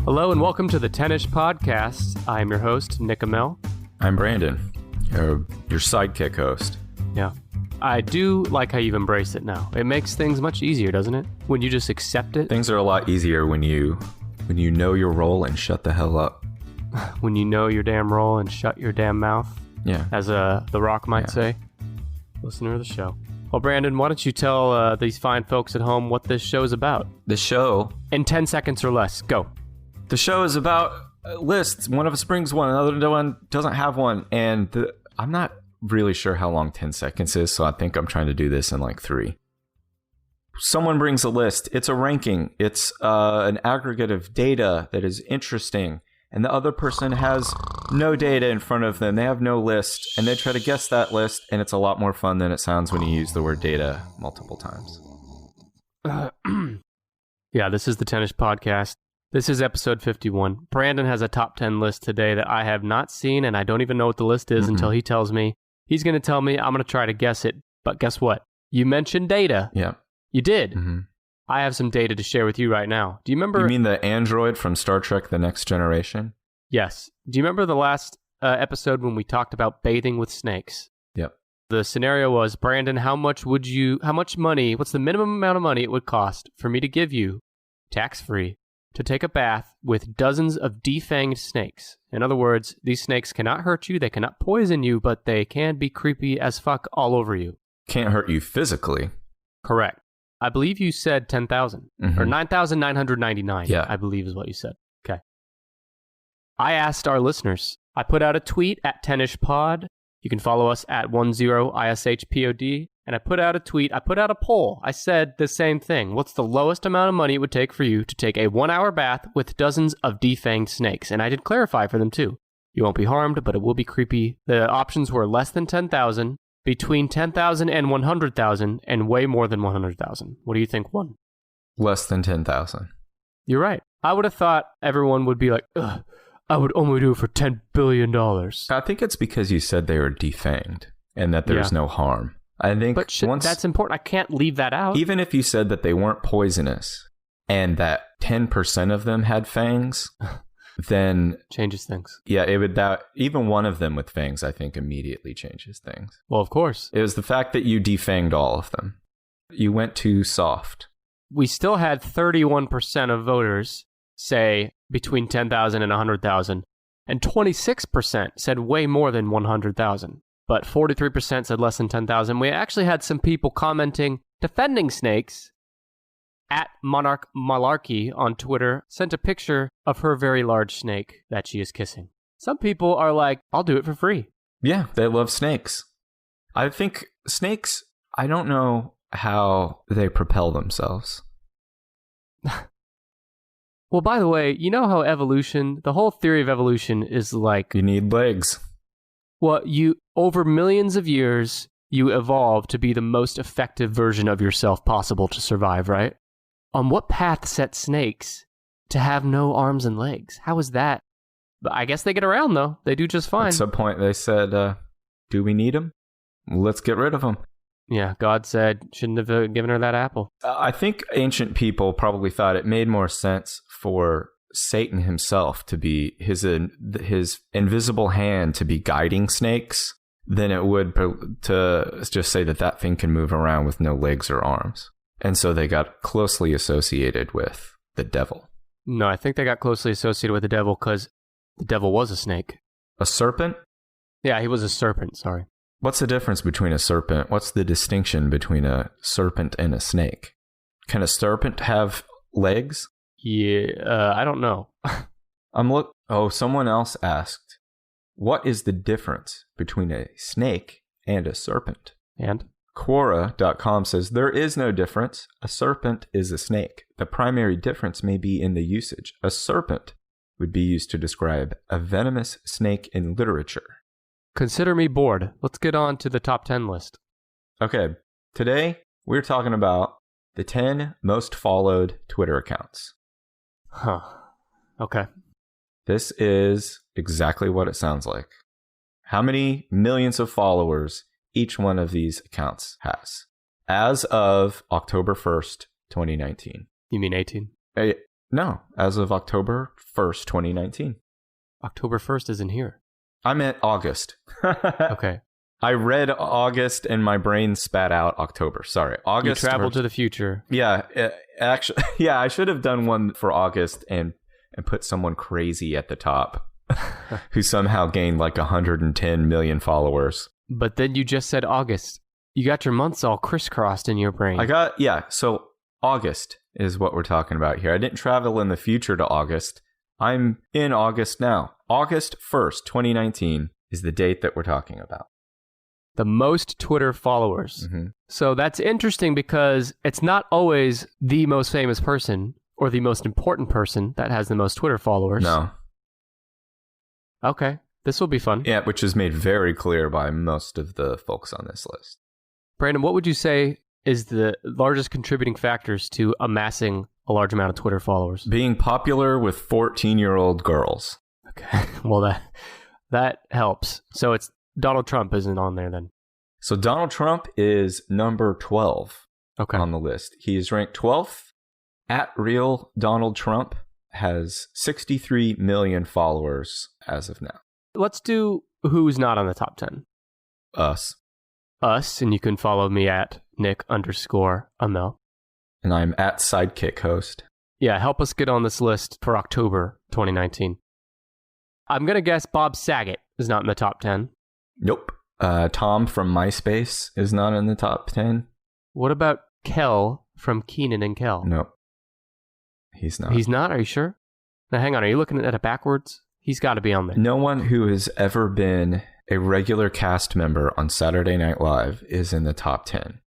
Hello and welcome to the Tennis Podcast. I'm your host, Nick Amell. I'm Brandon, your sidekick host. Yeah. I do like how you've embraced it now. It makes things much easier, doesn't it? When you just accept it. Things are a lot easier when you know your role and shut the hell up. When you know your damn role and shut your damn mouth. Yeah. As The Rock might say. Listener of the show. Well, Brandon, why don't you tell these fine folks at home what this show's about? The show... In 10 seconds or less. Go. The show is about lists. One of us brings one, another one doesn't have one. And I'm not really sure how long 10 seconds is, so I think I'm trying to do this in like 3. Someone brings a list. It's a ranking. It's an aggregate of data that is interesting. And the other person has no data in front of them. They have no list. And they try to guess that list. And it's a lot more fun than it sounds when you use the word data multiple times. Yeah, this is the Tennis Podcast. This is episode 51. Brandon has a top 10 list today that I have not seen, and I don't even know what the list is until he tells me. He's going to tell me. I'm going to try to guess it. But guess what? You mentioned data. Yeah. You did. Mm-hmm. I have some data to share with you right now. Do you remember? You mean the android from Star Trek: The Next Generation? Yes. Do you remember the last episode when we talked about bathing with snakes? Yep. The scenario was, Brandon, how much money, what's the minimum amount of money it would cost for me to give you, tax-free, to take a bath with dozens of defanged snakes? In other words, these snakes cannot hurt you, they cannot poison you, but they can be creepy as fuck all over you. Can't hurt you physically. Correct. I believe you said 10,000 or 9,999. Yeah. I believe is what you said. Okay. I asked our listeners. I put out a tweet at TennishPod. You can follow us at 10ISHPOD. And I put out a tweet. I put out a poll. I said the same thing. What's the lowest amount of money it would take for you to take a 1-hour bath with dozens of defanged snakes? And I did clarify for them too. You won't be harmed, but it will be creepy. The options were less than 10,000, between 10,000 and 100,000, and way more than 100,000. What do you think won? Less than 10,000. You're right. I would have thought everyone would be like, ugh, I would only do it for $10 billion. I think it's because you said they were defanged and that there's no harm. I think that's important. I can't leave that out. Even if you said that they weren't poisonous and that 10% of them had fangs, then changes things. Yeah, even one of them with fangs, I think, immediately changes things. Well, of course. It was the fact that you defanged all of them. You went too soft. We still had 31% of voters say between 10,000 and 100,000, and 26% said way more than 100,000. But 43% said less than 10,000. We actually had some people commenting, defending snakes. At Monarch Malarkey on Twitter sent a picture of her very large snake that she is kissing. Some people are like, I'll do it for free. Yeah, they love snakes. I think snakes, I don't know how they propel themselves. Well, by the way, you know how the whole theory of evolution is like... You need legs. Well, over millions of years, you evolve to be the most effective version of yourself possible to survive, right? On what path set snakes to have no arms and legs? How is that? But I guess they get around, though. They do just fine. At some point, they said, do we need them? Let's get rid of them. Yeah, God said, shouldn't have given her that apple. I think ancient people probably thought it made more sense for Satan himself to be his invisible hand to be guiding snakes than it would to just say that thing can move around with no legs or arms. And so they got closely associated with the devil. No, I think they got closely associated with the devil because the devil was a snake. A serpent? Yeah, he was a serpent, sorry. What's the difference between a serpent? What's the distinction between a serpent and a snake? Can a serpent have legs? Yeah, I don't know. Someone else asked, what is the difference between a snake and a serpent? And? Quora.com says, there is no difference. A serpent is a snake. The primary difference may be in the usage. A serpent would be used to describe a venomous snake in literature. Consider me bored. Let's get on to the top 10 list. Okay, today we're talking about the 10 most followed Twitter accounts. Huh. Okay. This is exactly what it sounds like. How many millions of followers each one of these accounts has as of October 1st, 2019. You mean 18? No, as of October 1st, 2019. October 1st isn't here. I meant August. Okay. I read August and my brain spat out October. Sorry. August. You traveled to the future. Yeah. Actually, yeah, I should have done one for August and put someone crazy at the top who somehow gained like 110 million followers. But then you just said August. You got your months all crisscrossed in your brain. So August is what we're talking about here. I didn't travel in the future to August. I'm in August now. August 1st, 2019 is the date that we're talking about. The most Twitter followers. Mm-hmm. So that's interesting because it's not always the most famous person or the most important person that has the most Twitter followers. No. Okay. This will be fun. Yeah, which is made very clear by most of the folks on this list. Brandon, what would you say is the largest contributing factors to amassing a large amount of Twitter followers? Being popular with 14-year-old girls. Okay. Well, that helps. So it's Donald Trump isn't on there then. So Donald Trump is number 12 on the list. He is ranked 12th. At Real Donald Trump has 63 million followers as of now. Let's do who's not on the top 10. Us. And you can follow me at Nick_Amel. And I'm at Sidekick Host. Yeah, help us get on this list for October 2019. I'm going to guess Bob Saget is not in the top 10. Nope. Tom from MySpace is not in the top 10. What about Kel from Keenan and Kel? Nope. He's not. He's not? Are you sure? Now, hang on. Are you looking at it backwards? He's got to be on there. No one who has ever been a regular cast member on Saturday Night Live is in the top 10.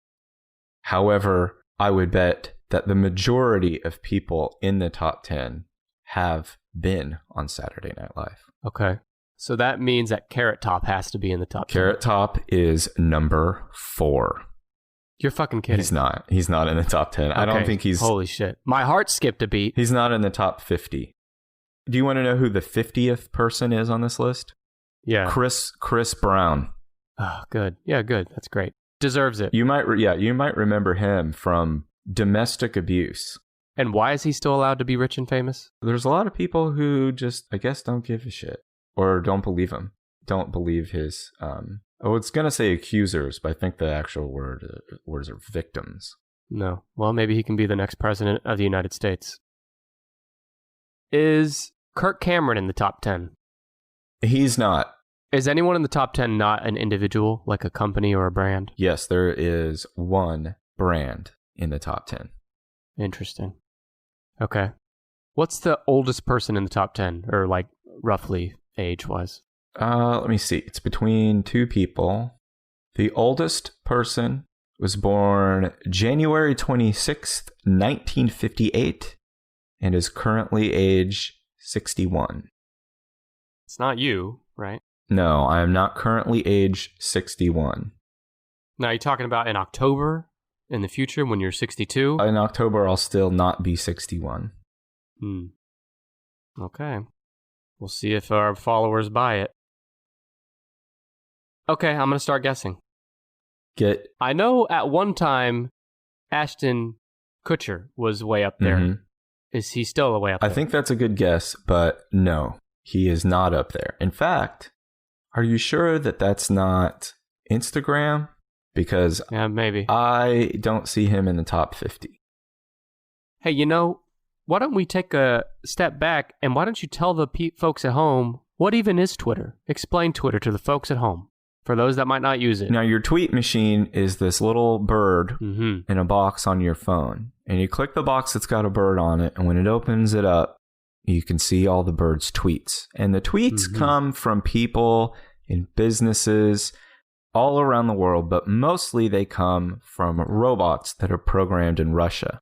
However, I would bet that the majority of people in the top 10 have been on Saturday Night Live. Okay. So that means that Carrot Top has to be in the top 10. Carrot Top is number 4. You're fucking kidding. He's not. He's not in the top 10. Okay. I don't think he's... Holy shit. My heart skipped a beat. He's not in the top 50. Do you want to know who the 50th person is on this list? Yeah. Chris Brown. Oh, good. Yeah, good. That's great. Deserves it. You might remember him from Domestic Abuse. And why is he still allowed to be rich and famous? There's a lot of people who just, I guess, don't give a shit. Or don't believe him. Don't believe his... it's going to say accusers, but I think the actual words are victims. No. Well, maybe he can be the next president of the United States. Is Kirk Cameron in the top 10? He's not. Is anyone in the top 10 not an individual, like a company or a brand? Yes, there is one brand in the top 10. Interesting. Okay. What's the oldest person in the top 10, or like roughly age-wise? Let me see. It's between two people. The oldest person was born January 26th, 1958, and is currently age 61. It's not you, right? No, I am not currently age 61. Now, you're talking about in October, in the future, when you're 62? In October, I'll still not be 61. Okay. We'll see if our followers buy it. Okay, I'm going to start guessing. I know at one time, Ashton Kutcher was way up there. Mm-hmm. Is he still way up there? I think that's a good guess, but no, he is not up there. In fact, are you sure that that's not Instagram? Because yeah, maybe. I don't see him in the top 50. Hey, why don't we take a step back and why don't you tell the folks at home what even is Twitter? Explain Twitter to the folks at home. For those that might not use it. Now, your tweet machine is this little bird in a box on your phone. And you click the box that's got a bird on it. And when it opens it up, you can see all the bird's tweets. And the tweets come from people in businesses all around the world. But mostly they come from robots that are programmed in Russia.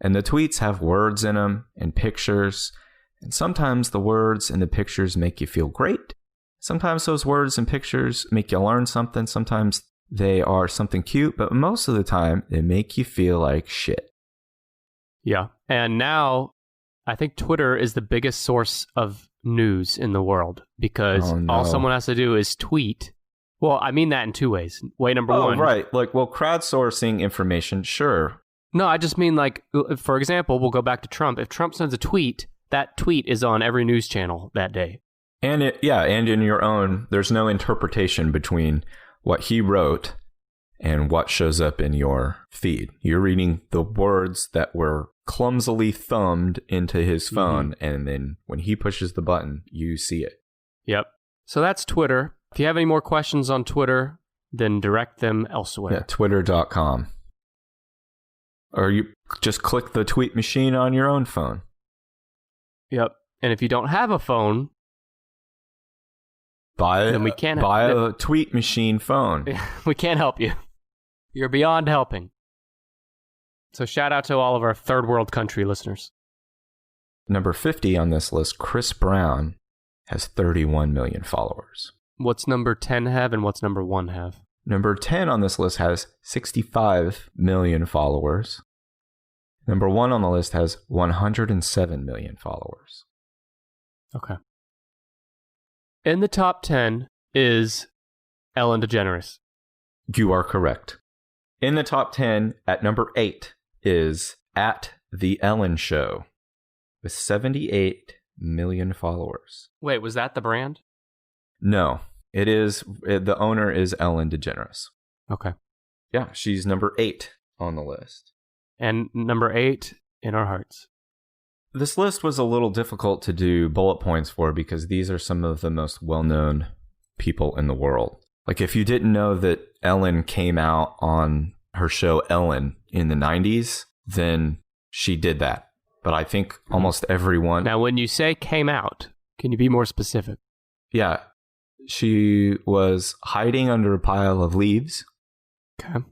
And the tweets have words in them and pictures. And sometimes the words and the pictures make you feel great. Sometimes those words and pictures make you learn something. Sometimes they are something cute, but most of the time they make you feel like shit. Yeah. And now I think Twitter is the biggest source of news in the world because all someone has to do is tweet. Well, I mean that in two ways. Way number one. Right. Crowdsourcing information, sure. No, I just mean like, for example, we'll go back to Trump. If Trump sends a tweet, that tweet is on every news channel that day. And and in your own, there's no interpretation between what he wrote and what shows up in your feed. You're reading the words that were clumsily thumbed into his phone, and then when he pushes the button, you see it. Yep. So that's Twitter. If you have any more questions on Twitter, then direct them elsewhere. Yeah, twitter.com. Or you just click the tweet machine on your own phone. Yep. And if you don't have a phone, buy a tweet machine phone. We can't help you. You're beyond helping. So shout out to all of our third world country listeners. Number 50 on this list, Chris Brown has 31 million followers. What's number 10 have and what's number 1 have? Number 10 on this list has 65 million followers. Number 1 on the list has 107 million followers. Okay. In the top 10 is Ellen DeGeneres. You are correct. In the top 10, at number 8, is At The Ellen Show with 78 million followers. Wait, was that the brand? No, the owner is Ellen DeGeneres. Okay. Yeah, she's number 8 on the list. And number 8 in our hearts. This list was a little difficult to do bullet points for because these are some of the most well-known people in the world. Like if you didn't know that Ellen came out on her show Ellen in the 90s, then she did that. But I think almost everyone... Now, when you say came out, can you be more specific? Yeah. She was hiding under a pile of leaves. Okay.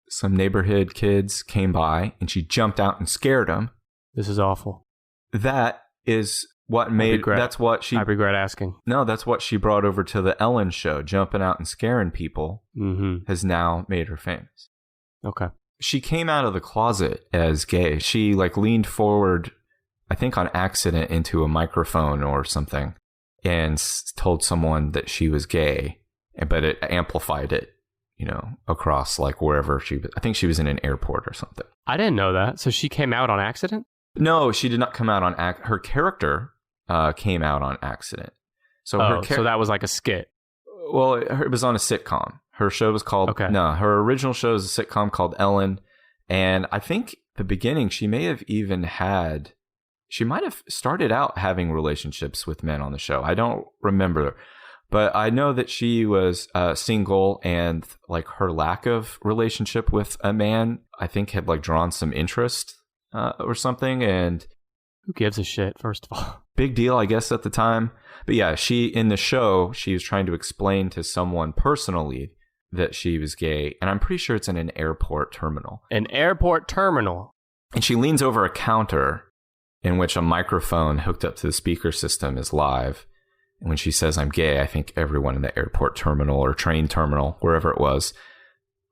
Some neighborhood kids came by and she jumped out and scared them. This is awful. That is what made... I regret asking. No, that's what she brought over to the Ellen Show. Jumping out and scaring people has now made her famous. Okay. She came out of the closet as gay. She leaned forward, I think on accident, into a microphone or something and told someone that she was gay, but it amplified it, across wherever she was. I think she was in an airport or something. I didn't know that. So she came out on accident? No, she did not come out on her character came out on accident. So so that was like a skit. Well, it was on a sitcom. Her show was called... Okay. No, her original show is a sitcom called Ellen. And I think the beginning, she might have started out having relationships with men on the show. I don't remember. But I know that she was single, and her lack of relationship with a man, I think, had drawn some interest or something. And who gives a shit, first of all? Big deal, I guess, at the time. But yeah, in the show, she was trying to explain to someone personally that she was gay. And I'm pretty sure it's in an airport terminal. An airport terminal? And she leans over a counter in which a microphone hooked up to the speaker system is live. And when she says, "I'm gay," I think everyone in the airport terminal or train terminal, wherever it was,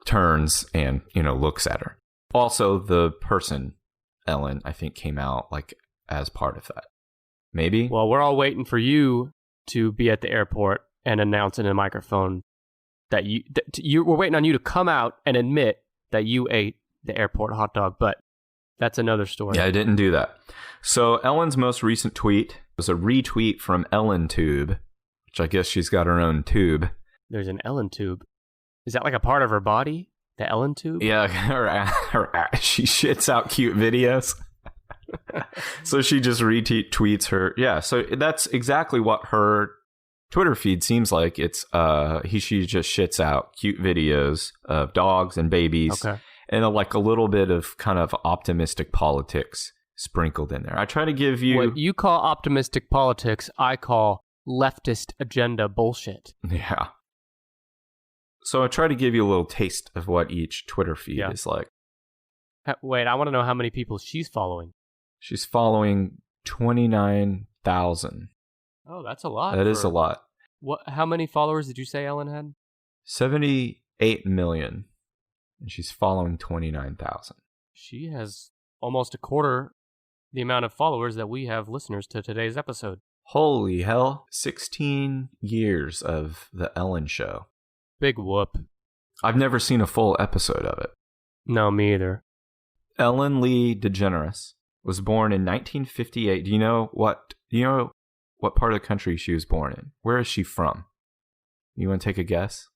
turns and, looks at her. Also, the person, Ellen, I think came out as part of that. Maybe? Well, we're all waiting for you to be at the airport and announce in a microphone that we're waiting on you to come out and admit that you ate the airport hot dog, but that's another story. Yeah, I didn't do that. So Ellen's most recent tweet was a retweet from EllenTube, which I guess she's got her own tube. There's an EllenTube. Is that a part of her body? The EllenTube? Yeah, she shits out cute videos. So she just retweets her. Yeah, so that's exactly what her Twitter feed seems like. It's she just shits out cute videos of dogs and babies. Okay. And a little bit of kind of optimistic politics sprinkled in there. I try to give you... What you call optimistic politics, I call leftist agenda bullshit. Yeah. So I try to give you a little taste of what each Twitter feed is like. Wait, I want to know how many people she's following. She's following 29,000. Oh, that's a lot. That is a lot. How many followers did you say Ellen had? 78 million. And she's following 29,000. She has almost a quarter the amount of followers that we have listeners to today's episode. Holy hell. 16 years of The Ellen Show. Big whoop. I've never seen a full episode of it. No, me either. Ellen Lee DeGeneres was born in 1958. Do you know what part of the country she was born in? Where is she from? You want to take a guess?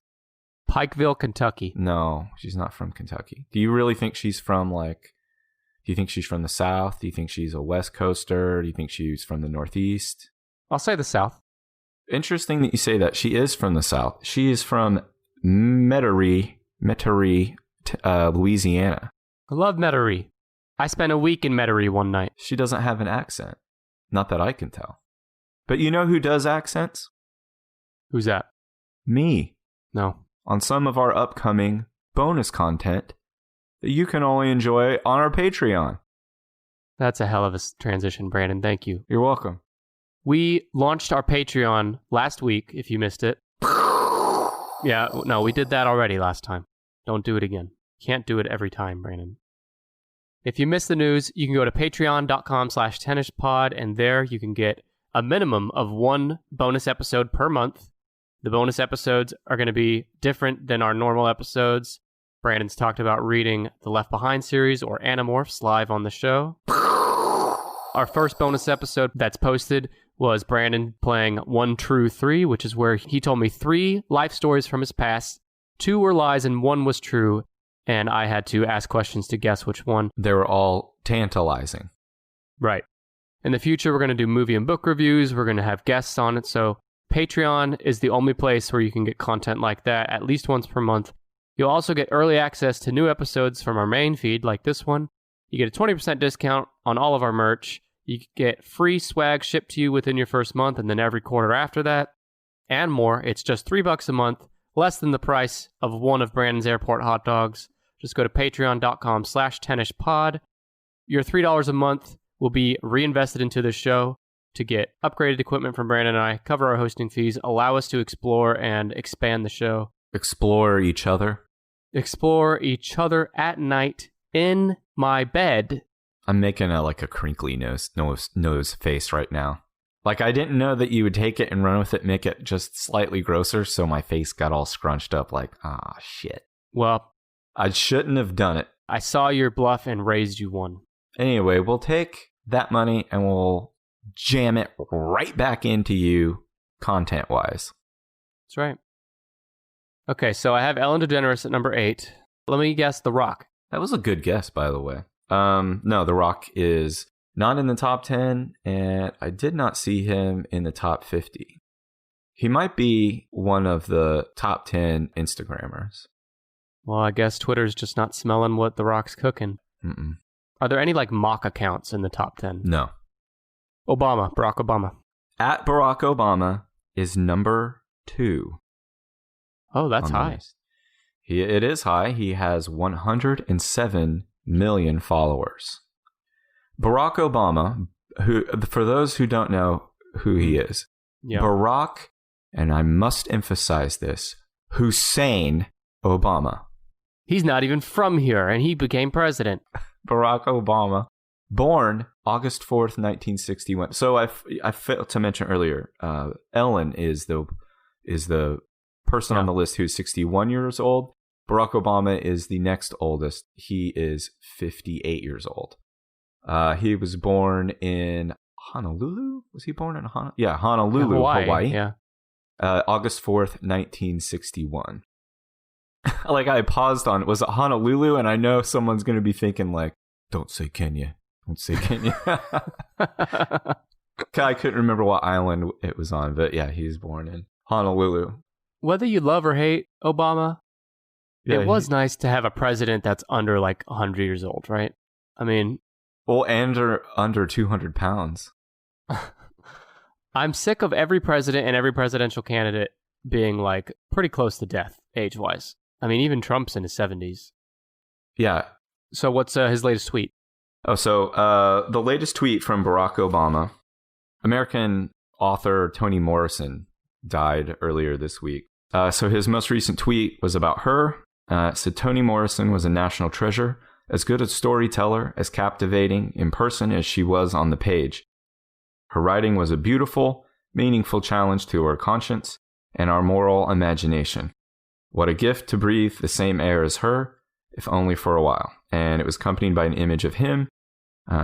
Pikeville, Kentucky. No, she's not from Kentucky. Do you really think she's from do you think she's from the South? Do you think she's a West Coaster? Do you think she's from the Northeast? I'll say the South. Interesting that you say that. She is from the South. She is from Metairie, Louisiana. I love Metairie. I spent a week in Metairie one night. She doesn't have an accent. Not that I can tell. But you know who does accents? Who's that? Me. No. On some of our upcoming bonus content that you can only enjoy on our Patreon. That's a hell of a transition, Brandon. Thank you. You're welcome. We launched our Patreon last week, if you missed it. Yeah, no, we did that already last time. Don't do it again. Can't do it every time, Brandon. If you missed the news, you can go to patreon.com/tennispod, and there you can get a minimum of one bonus episode per month. The bonus episodes are going to be different than our normal episodes. Brandon's talked about reading the Left Behind series or Animorphs live on the show. Our first bonus episode that's posted was Brandon playing 1 True 3, which is where he told me 3 life stories from his past. 2 were lies and 1 was true, and I had to ask questions to guess which one. They were all tantalizing. Right. In the future, we're going to do movie and book reviews. We're going to have guests on it, so Patreon is the only place where you can get content like that at least once per month. You'll also get early access to new episodes from our main feed, like this one. You get a 20% discount on all of our merch. You get free swag shipped to you within your first month and then every quarter after that, and more. It's just $3 a month, less than the price of one of Brandon's airport hot dogs. Just go to patreon.com/tennispod. Your $3 a month will be reinvested into the show to get upgraded equipment from Brandon and I, cover our hosting fees, allow us to explore and expand the show. Explore each other. Explore each other at night in my bed. I'm making a crinkly nose face right now. Like, I didn't know that you would take it and run with it, make it just slightly grosser, so my face got all scrunched up like, shit. Well, I shouldn't have done it. I saw your bluff and raised you one. Anyway, we'll take that money and we'll jam it right back into you content-wise. That's right. Okay, so I have Ellen DeGeneres at number 8. Let me guess The Rock. That was a good guess, by the way. No, The Rock is not in the top 10, and I did not see him in the top 50. He might be one of the top 10 Instagrammers. Well, I guess Twitter's just not smelling what The Rock's cooking. Mm-mm. Are there any mock accounts in the top 10? No. Barack Obama. At Barack Obama is number 2. Oh, that's high. It is high. He has 107 million followers. Barack Obama, who, for those who don't know who he is, Barack, and I must emphasize this, Hussein Obama. He's not even from here, and he became president. Barack Obama, born August 4th, 1961. So I failed to mention earlier, Ellen is the person on the list who's 61 years old. Barack Obama is the next oldest. He is 58 years old. He was born in Honolulu. Was he born in Honolulu, Hawaii. Yeah. August 4th, 1961. I paused on, was it Honolulu? And I know someone's going to be thinking don't say Kenya. Don't say Kenya. I couldn't remember what island it was on, but yeah, he was born in Honolulu. Whether you love or hate Obama, it was nice to have a president that's under 100 years old, right? I mean... Well, and under 200 pounds. I'm sick of every president and every presidential candidate being pretty close to death, age-wise. I mean, even Trump's in his 70s. Yeah. So what's his latest tweet? Oh, so the latest tweet from Barack Obama. American author Toni Morrison died earlier this week. So his most recent tweet was about her. Said Toni Morrison was a national treasure, as good a storyteller, as captivating in person as she was on the page. Her writing was a beautiful, meaningful challenge to our conscience and our moral imagination. What a gift to breathe the same air as her, if only for a while. And it was accompanied by an image of him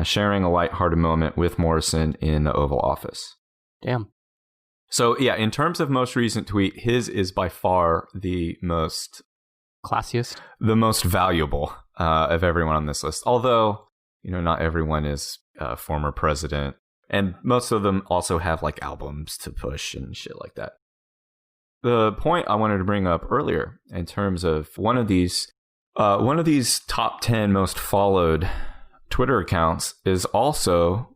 sharing a lighthearted moment with Morrison in the Oval Office. Damn. So, yeah, in terms of most recent tweet, his is by far the most valuable of everyone on this list. Although, not everyone is a former president. And most of them also have like albums to push and shit like that. The point I wanted to bring up earlier in terms of one of these top 10 most followed Twitter accounts is also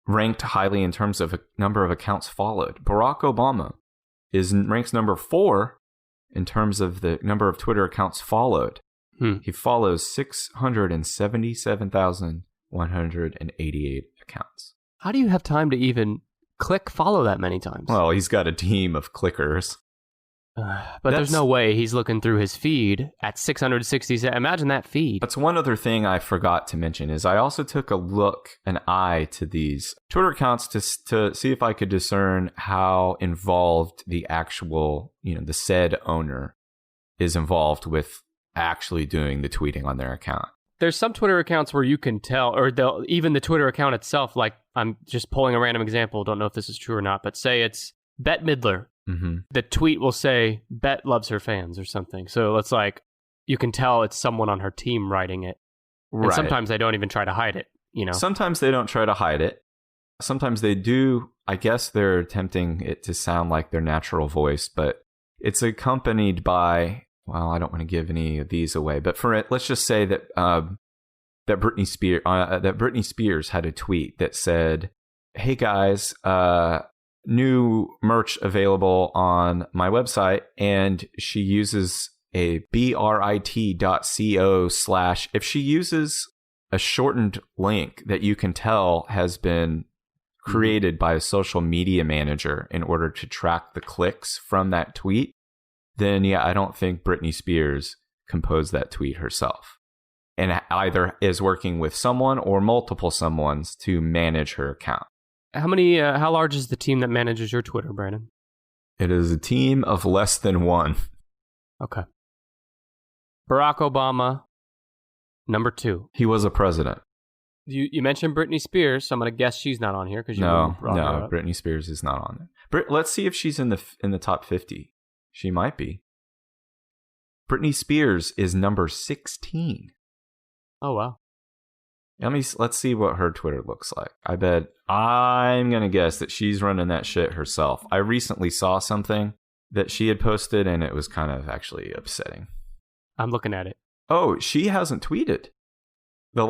ranked highly in terms of a number of accounts followed. Barack Obama ranks number 4 in terms of the number of Twitter accounts followed. He follows 677,188 accounts. How do you have time to even click follow that many times? Well, he's got a team of clickers. But there's no way he's looking through his feed at 667. Imagine that feed. That's one other thing I forgot to mention is I also took an eye to these Twitter accounts to see if I could discern how involved the actual, the said owner is involved with actually doing the tweeting on their account. There's some Twitter accounts where you can tell, or even the Twitter account itself, like I'm just pulling a random example, don't know if this is true or not, but say it's Bette Midler. Mm-hmm. The tweet will say, Bette loves her fans or something. So it's like, you can tell it's someone on her team writing it. Right. And sometimes they don't even try to hide it, Sometimes they don't try to hide it. Sometimes they do. I guess they're attempting it to sound like their natural voice, but it's accompanied by, well, I don't want to give any of these away, but let's just say that that Britney Spears had a tweet that said, "Hey guys, new merch available on my website," and she uses a brit.co/ if she uses a shortened link that you can tell has been created by a social media manager in order to track the clicks from that tweet, then yeah, I don't think Britney Spears composed that tweet herself and either is working with someone or multiple someones to manage her account. How large is the team that manages your Twitter, Brandon? It is a team of less than 1. Okay. Barack Obama, number 2. He was a president. You mentioned Britney Spears, so I'm going to guess she's not on here because No, Britney Spears is not on there. Let's see if she's in the top 50. She might be. Britney Spears is number 16. Oh wow. Let's see what her Twitter looks like. I'm going to guess that she's running that shit herself. I recently saw something that she had posted and it was kind of actually upsetting. I'm looking at it. Oh, she hasn't tweeted. No,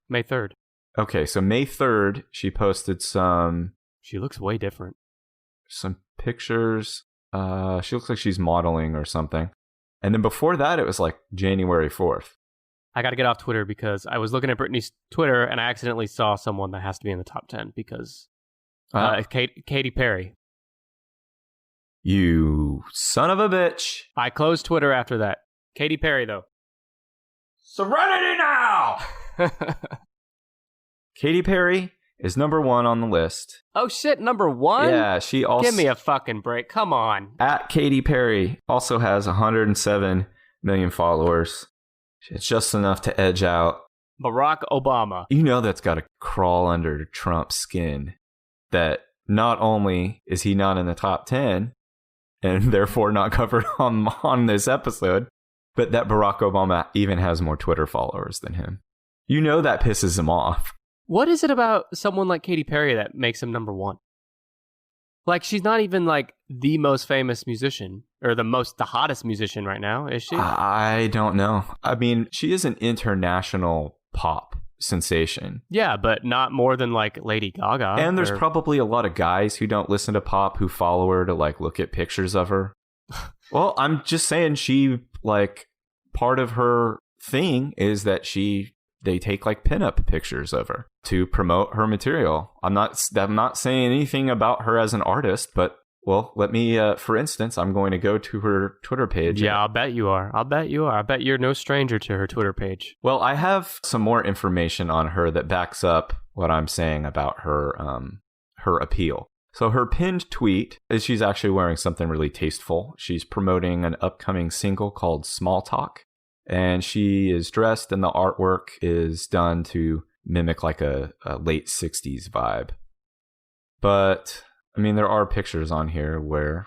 May 3rd. Okay, so May 3rd, she posted some... She looks way different. Some pictures. She looks like she's modeling or something. And then before that, it was like January 4th. I got to get off Twitter because I was looking at Britney's Twitter and I accidentally saw someone that has to be in the top 10 because Katy Perry. You son of a bitch. I closed Twitter after that. Katy Perry, though. Serenity now! Katy Perry is number 1 on the list. Oh, shit, number 1? Yeah, she also... Give me a fucking break. Come on. At Katy Perry also has 107 million followers. It's just enough to edge out Barack Obama. That's got to crawl under Trump's skin that not only is he not in the top 10 and therefore not covered on this episode, but that Barack Obama even has more Twitter followers than him. That pisses him off. What is it about someone like Katy Perry that makes him number 1? Like, she's not even like the most famous musician or the hottest musician right now, is she? I don't know. I mean, she is an international pop sensation. Yeah, but not more than like Lady Gaga. And there's probably a lot of guys who don't listen to pop who follow her to like look at pictures of her. Well, I'm just saying part of her thing is that they take like pinup pictures of her to promote her material. I'm not saying anything about her as an artist, but well, let me, for instance, I'm going to go to her Twitter page. Yeah, I'll bet you are. I bet you're no stranger to her Twitter page. Well, I have some more information on her that backs up what I'm saying about her appeal. So her pinned tweet is she's actually wearing something really tasteful. She's promoting an upcoming single called Small Talk. And she is dressed, and the artwork is done to mimic like a late 60s vibe. But, I mean, there are pictures on here where,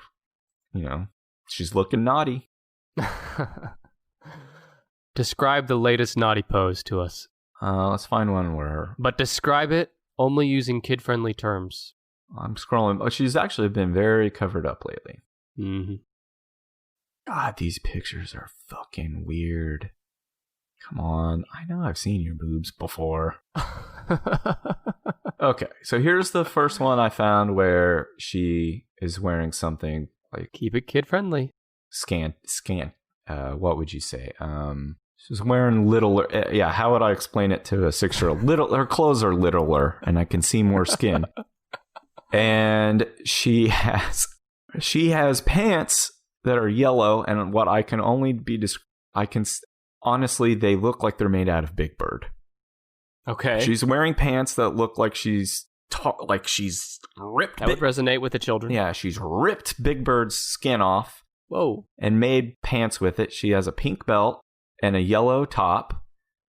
you know, she's looking naughty. Describe the latest naughty pose to us. Let's find one where... But describe it only using kid-friendly terms. I'm scrolling. Oh, she's actually been very covered up lately. Mm-hmm. God, these pictures are fucking weird. Come on. I know I've seen your boobs before. Okay, so here's the first one I found where she is wearing something like... Keep it kid-friendly. Scant. What would you say? She's wearing littler. Yeah, how would I explain it to a 6-year-old? Her clothes are littler, and I can see more skin. And she has pants that are yellow, and what I can only be honestly, they look like they're made out of Big Bird. Okay. She's wearing pants that look like she's ripped. That would resonate with the children. Yeah, she's ripped Big Bird's skin off. Whoa. And made pants with it. She has a pink belt and a yellow top,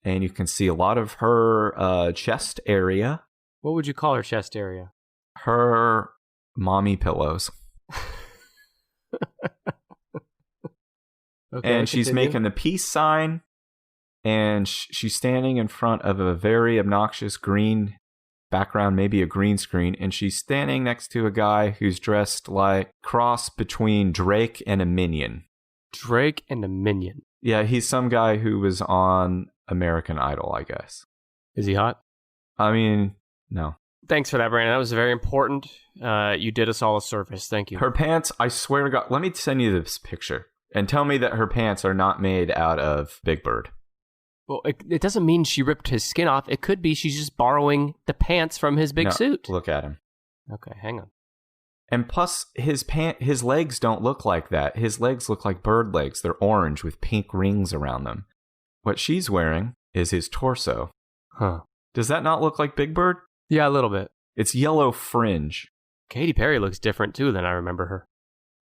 and you can see a lot of her chest area. What would you call her chest area? Her mommy pillows. Okay, and she's making the peace sign, and she's standing in front of a very obnoxious green background, maybe a green screen, and she's standing next to a guy who's dressed like cross between Drake and a Minion. Drake and a Minion. Yeah, he's some guy who was on American Idol, I guess. Is he hot? I mean, no. Thanks for that, Brandon. That was very important. You did us all a service. Thank you. Her pants, I swear to God, let me send you this picture and tell me that her pants are not made out of Big Bird. Well, it doesn't mean she ripped his skin off. It could be she's just borrowing the pants from his big suit. Look at him. Okay, hang on. And plus, his legs don't look like that. His legs look like bird legs. They're orange with pink rings around them. What she's wearing is his torso. Huh. Does that not look like Big Bird? Yeah, a little bit. It's yellow fringe. Katy Perry looks different, too, than I remember her.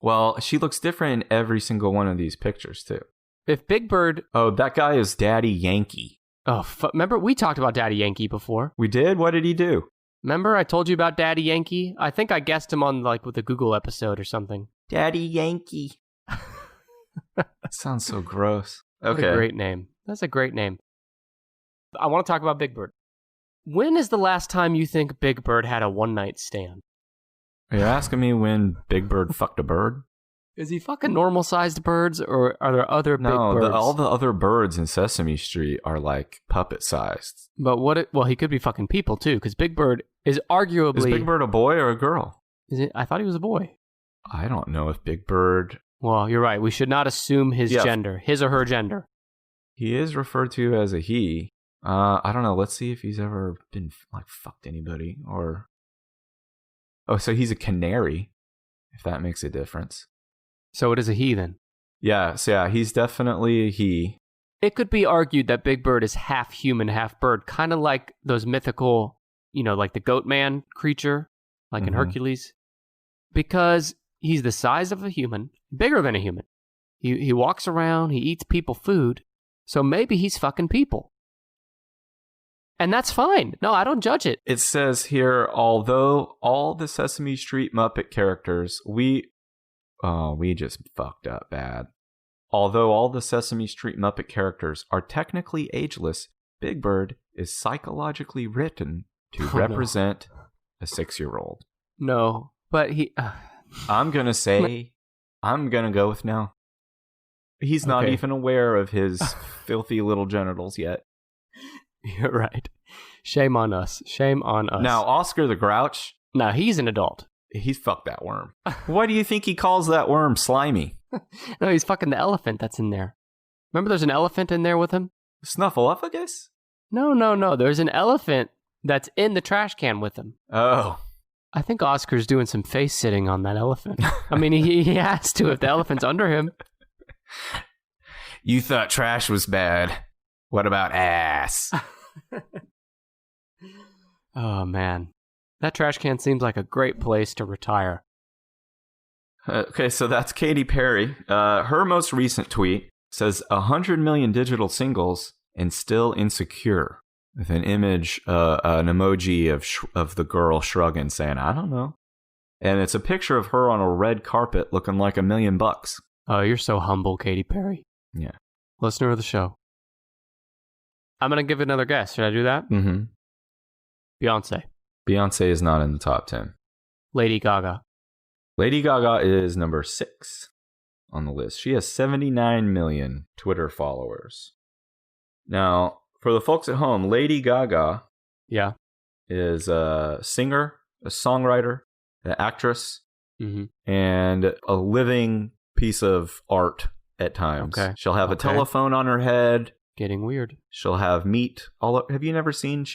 Well, she looks different in every single one of these pictures, too. If Big Bird... Oh, that guy is Daddy Yankee. Oh, remember, we talked about Daddy Yankee before. We did? What did he do? Remember I told you about Daddy Yankee? I think I guessed him on, with a Google episode or something. Daddy Yankee. That sounds so gross. Okay. What a great name. That's a great name. I want to talk about Big Bird. When is the last time you think Big Bird had a one-night stand? Are you asking me when Big Bird fucked a bird? Is he fucking normal-sized birds, or are there other big birds? No, all the other birds in Sesame Street are like puppet-sized. But he could be fucking people, too, because Big Bird is arguably... Is Big Bird a boy or a girl? I thought he was a boy. I don't know if Big Bird... Well, you're right. We should not assume his gender, his or her gender. He is referred to as a he. I don't know. Let's see if he's ever been, fucked anybody, or... Oh, so he's a canary, if that makes a difference. So it is a he, then? Yeah, so yeah, he's definitely a he. It could be argued that Big Bird is half human, half bird, kind of like those mythical, like the goat man creature, like in Hercules. Because he's the size of a human, bigger than a human. He walks around, he eats people food, so maybe he's fucking people. And that's fine. No, I don't judge it. It says here, although all the Sesame Street Muppet characters, we just fucked up bad. Although all the Sesame Street Muppet characters are technically ageless, Big Bird is psychologically written to represent a 6-year-old. No, but he... I'm going to go with no. He's not even aware of his filthy little genitals yet. You're right. Shame on us. Shame on us. Now, Oscar the Grouch. Now, he's an adult. He's fucked that worm. Why do you think he calls that worm Slimy? No, he's fucking the elephant that's in there. Remember there's an elephant in there with him? Snuffleupagus? No. There's an elephant that's in the trash can with him. Oh. I think Oscar's doing some face sitting on that elephant. I mean, he has to if the elephant's under him. You thought trash was bad. What about ass? Oh, man. That trash can seems like a great place to retire. Okay, so that's Katy Perry. Her most recent tweet says 100 million digital singles and still insecure, with an image, an emoji of the girl shrugging, saying, I don't know. And it's a picture of her on a red carpet looking like $1 million. Oh, you're so humble, Katy Perry. Yeah. Listener of the show. I'm going to give another guess. Should I do that? Mm-hmm. Beyonce. Beyonce is not in the top 10. Lady Gaga. Lady Gaga is number 6 on the list. She has 79 million Twitter followers. Now, for the folks at home, Lady Gaga is a singer, a songwriter, an actress, and a living piece of art at times. Okay. She'll have a telephone on her head. Getting weird. She'll have meat all have you never seen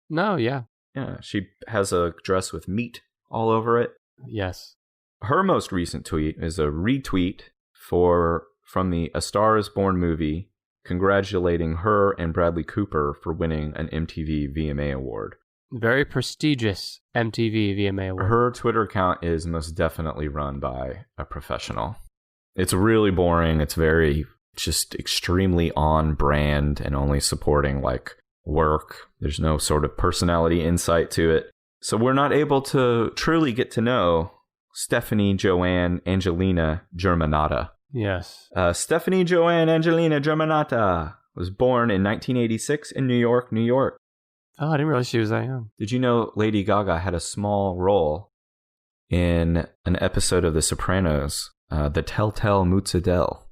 No, yeah. Yeah, she has a dress with meat all over it. Yes. Her most recent tweet is a retweet from the A Star Is Born movie, congratulating her and Bradley Cooper for winning an MTV VMA award. Very prestigious MTV VMA award. Her Twitter account is most definitely run by a professional. It's really boring. It's very just extremely on brand and only supporting like work. There's no sort of personality insight to it. So we're not able to truly get to know Stephanie Joanne Angelina Germanata. Yes. Stephanie Joanne Angelina Germanata was born in 1986 in New York, New York. Oh, I didn't realize she was that young. Did you know Lady Gaga had a small role in an episode of The Sopranos, The Telltale Muzzadel?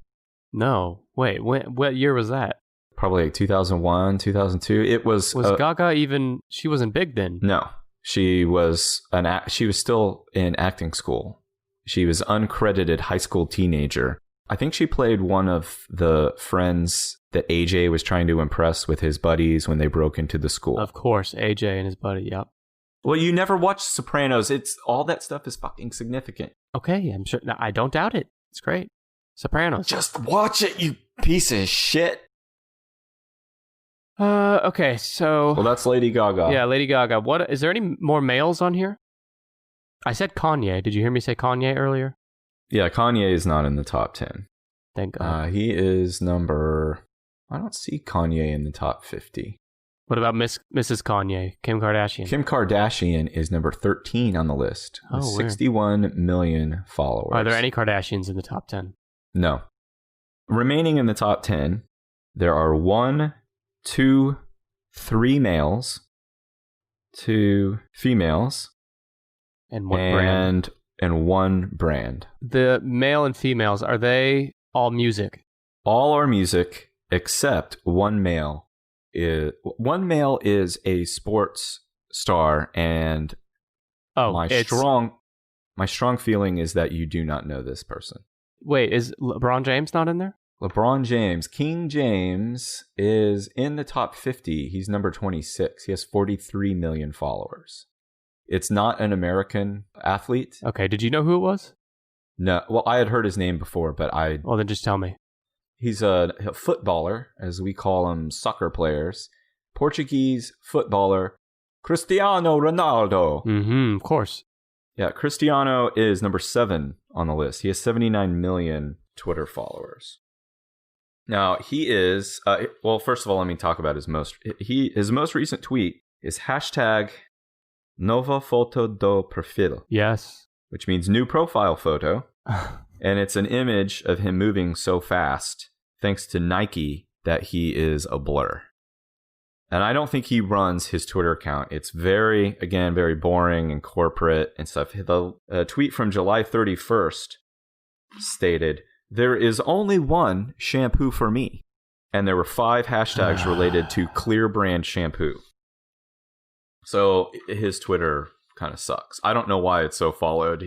No. Wait, what year was that? Probably like 2001, 2002. It was... Was Gaga even... She wasn't big then? No. She was she was still in acting school. She was uncredited high school teenager. I think she played one of the friends that AJ was trying to impress with his buddies when they broke into the school. Of course, AJ and his buddy, yep. Well, you never watched Sopranos. It's all that stuff is fucking significant. Okay, I'm sure. No, I don't doubt it. It's great. Sopranos. Just watch it, you piece of shit. Okay, so... Well, that's Lady Gaga. Yeah, Lady Gaga. What is there any more males on here? I said Kanye. Did you hear me say Kanye earlier? Yeah, Kanye is not in the top 10. Thank God. He is number... I don't see Kanye in the top 50. What about Mrs. Kanye, Kim Kardashian? Kim Kardashian is number 13 on the list with 61 million followers. Are there any Kardashians in the top 10? No. Remaining in the top 10, there are 1, 2, 3 males, 2 females, and one brand. And 1 brand. The male and females, are they all music? All are music, except one male is a sports star, and my strong feeling is that you do not know this person. Wait, is LeBron James not in there? LeBron James, King James, is in the top 50. He's number 26. He has 43 million followers. It's not an American athlete. Okay, did you know who it was? No, well, I had heard his name before, but Well, then just tell me. He's a footballer, as we call them, soccer players. Portuguese footballer, Cristiano Ronaldo. Mm-hmm, of course. Yeah, Cristiano is number 7 on the list. He has 79 million Twitter followers. Now, he is... well, first of all, let me talk about his most recent tweet is hashtag Nova Foto do Perfil. Yes. Which means new profile photo. And it's an image of him moving so fast, thanks to Nike, that he is a blur. And I don't think he runs his Twitter account. It's very boring and corporate and stuff. The tweet from July 31st stated, "There is only one shampoo for me." And there were 5 hashtags related to Clear brand shampoo. So his Twitter kind of sucks. I don't know why it's so followed.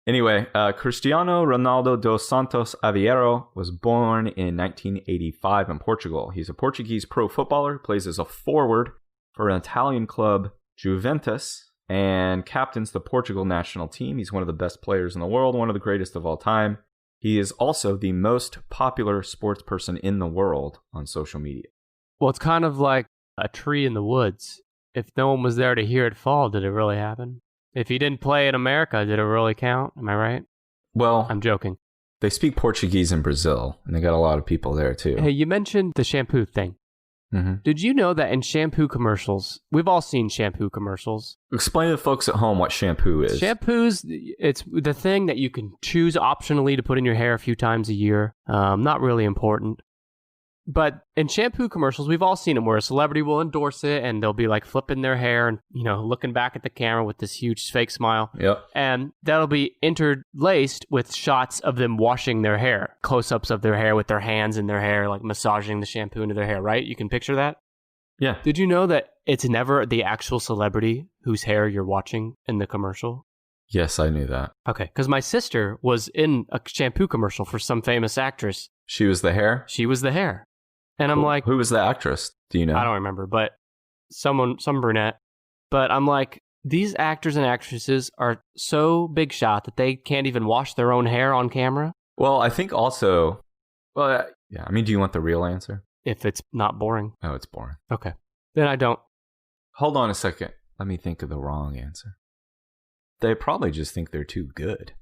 Anyway, Cristiano Ronaldo dos Santos Aveiro was born in 1985 in Portugal. He's a Portuguese pro footballer, plays as a forward for an Italian club, Juventus, and captains the Portugal national team. He's one of the best players in the world, one of the greatest of all time. He is also the most popular sports person in the world on social media. Well, it's kind of like a tree in the woods. If no one was there to hear it fall, did it really happen? If he didn't play in America, did it really count? Am I right? Well, I'm joking. They speak Portuguese in Brazil, and they got a lot of people there, too. Hey, you mentioned the shampoo thing. Mm-hmm. Did you know that in shampoo commercials, we've all seen shampoo commercials. Explain to the folks at home what shampoo is. Shampoos, it's the thing that you can choose optionally to put in your hair a few times a year. Not really important. But in shampoo commercials, we've all seen them where a celebrity will endorse it and they'll be like flipping their hair and, looking back at the camera with this huge fake smile. Yep. And that'll be interlaced with shots of them washing their hair, close-ups of their hair with their hands in their hair, like massaging the shampoo into their hair, right? You can picture that? Yeah. Did you know that it's never the actual celebrity whose hair you're watching in the commercial? Yes, I knew that. Okay, because my sister was in a shampoo commercial for some famous actress. She was the hair? She was the hair. And I'm like... Who was the actress? Do you know? I don't remember, but some brunette. But I'm like, these actors and actresses are so big shot that they can't even wash their own hair on camera. Well, I think also... Well, yeah, I mean, do you want the real answer? If it's not boring. Oh, it's boring. Okay. Then I don't. Hold on a second. Let me think of the wrong answer. They probably just think they're too good.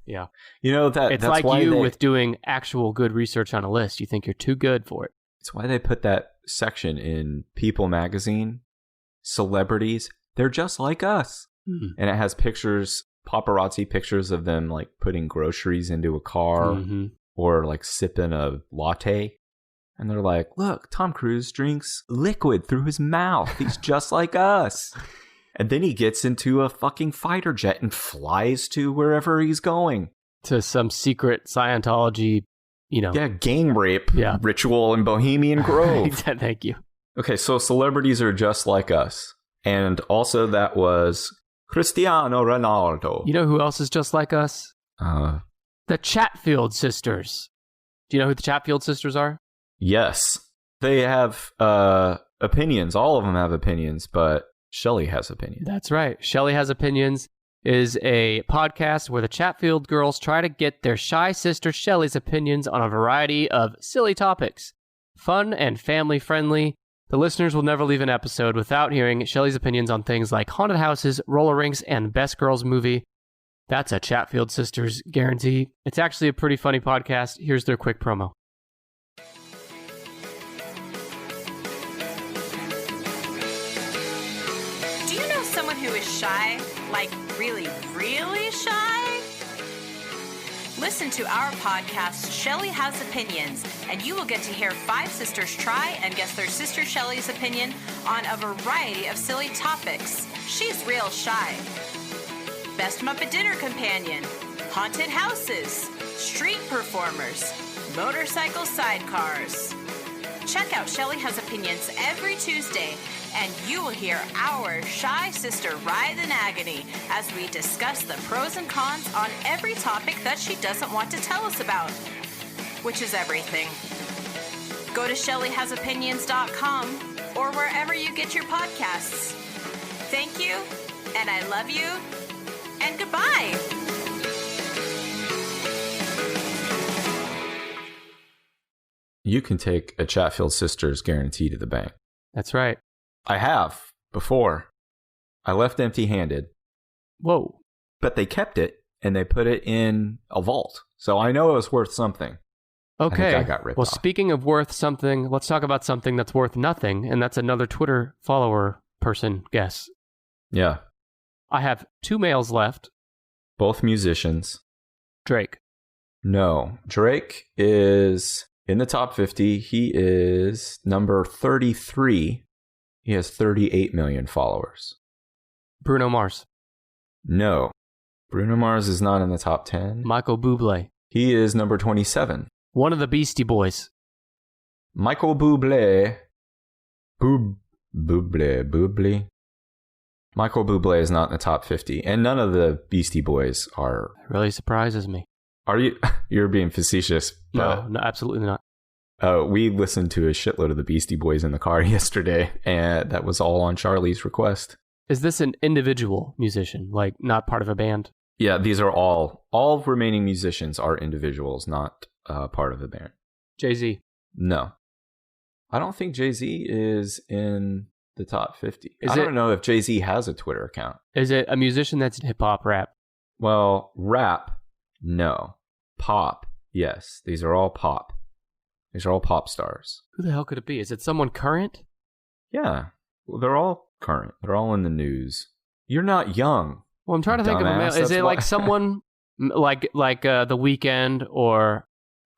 Yeah. It's that's like why with doing actual good research on a list. You think you're too good for it. It's why they put that section in People magazine. Celebrities, they're just like us. Mm-hmm. And it has pictures, paparazzi pictures of them like putting groceries into a car or like sipping a latte. And they're like, look, Tom Cruise drinks liquid through his mouth. He's just like us. And then he gets into a fucking fighter jet and flies to wherever he's going. To some secret Scientology, Yeah, gang rape ritual in Bohemian Grove. Thank you. Okay, so celebrities are just like us. And also that was Cristiano Ronaldo. You know who else is just like us? The Chatfield sisters. Do you know who the Chatfield sisters are? Yes. They have opinions. All of them have opinions, but Shelly has opinions. That's right. Shelly Has Opinions is a podcast where the Chatfield girls try to get their shy sister Shelly's opinions on a variety of silly topics. Fun and family friendly. The listeners will never leave an episode without hearing Shelly's opinions on things like haunted houses, roller rinks, and Best Girls Movie. That's a Chatfield sisters guarantee. It's actually a pretty funny podcast. Here's their quick promo. Who is shy, like really, really shy? Listen to our podcast, Shelly Has Opinions, and you will get to hear 5 sisters try and guess their sister Shelly's opinion on a variety of silly topics. She's real shy. Best Muppet Dinner Companion, haunted houses, street performers, motorcycle sidecars. Check out Shelly Has Opinions every Tuesday, and you will hear our shy sister writhe in agony as we discuss the pros and cons on every topic that she doesn't want to tell us about, which is everything. Go to ShellyHasOpinions.com or wherever you get your podcasts. Thank you, and I love you, and goodbye. You can take a Chatfield Sisters guarantee to the bank. That's right. I have before. I left empty-handed. Whoa. But they kept it, and they put it in a vault. So I know it was worth something. Okay. I think I got ripped off. Speaking of worth something, let's talk about something that's worth nothing, and that's another Twitter follower person guess. Yeah. I have 2 males left. Both musicians. Drake. No. Drake is in the top 50. He is number 33. He has 38 million followers. Bruno Mars. No. Bruno Mars is not in the top 10. Michael Bublé. He is number 27. One of the Beastie Boys. Michael Bublé. Bublé. Michael Bublé is not in the top 50. And none of the Beastie Boys are. It really surprises me. Are you? You're being facetious. No, absolutely not. We listened to a shitload of the Beastie Boys in the car yesterday, and that was all on Charlie's request. Is this an individual musician, like not part of a band? Yeah, these are all remaining musicians are individuals, not part of the band. Jay-Z? No. I don't think Jay-Z is in the top 50. I don't know if Jay-Z has a Twitter account. Is it a musician that's hip-hop rap? Well, rap, no. pop. Yes, these are all pop. These are all pop stars. Who the hell could it be? Is it someone current? Yeah, well, they're all current. They're all in the news. You're not young. Well, I'm trying to think of a male. Dumbass, Is that's it why- like someone like The Weeknd or?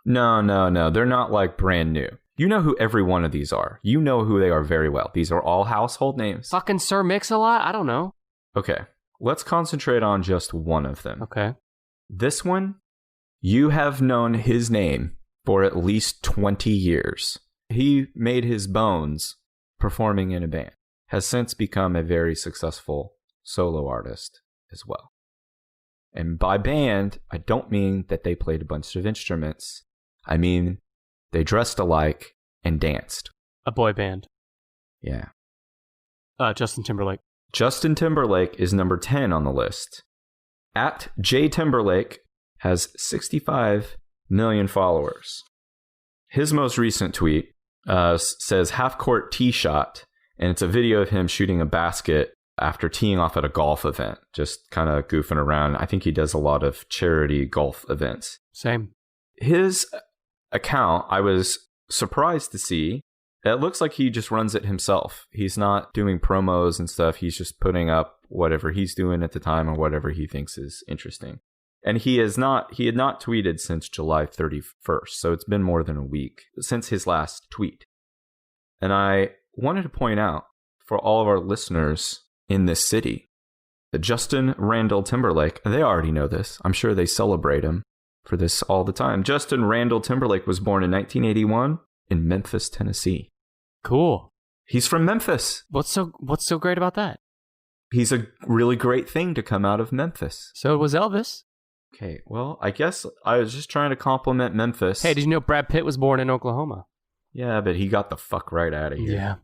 No. They're not like brand new. You know who every one of these are. You know who they are very well. These are all household names. Fucking Sir Mix-a-Lot? I don't know. Okay, let's concentrate on just one of them. Okay. This one, you have known his name for at least 20 years. He made his bones performing in a band, has since become a very successful solo artist as well. And by band, I don't mean that they played a bunch of instruments. I mean, they dressed alike and danced. A boy band. Yeah. Justin Timberlake. Justin Timberlake is number 10 on the list. At J Timberlake has 65 million followers. His most recent tweet says half-court tee shot, and it's a video of him shooting a basket after teeing off at a golf event, just kind of goofing around. I think he does a lot of charity golf events. Same. His account, I was surprised to see. It looks like he just runs it himself. He's not doing promos and stuff. He's just putting up whatever he's doing at the time or whatever he thinks is interesting. And he had not tweeted since July 31st. So it's been more than a week since his last tweet. And I wanted to point out for all of our listeners in this city that Justin Randall Timberlake, they already know this. I'm sure they celebrate him for this all the time. Justin Randall Timberlake was born in 1981 in Memphis, Tennessee. Cool. He's from Memphis. What's so great about that? He's a really great thing to come out of Memphis. So was Elvis. Okay, well, I guess I was just trying to compliment Memphis. Hey, did you know Brad Pitt was born in Oklahoma? Yeah, but he got the fuck right out of here. Yeah.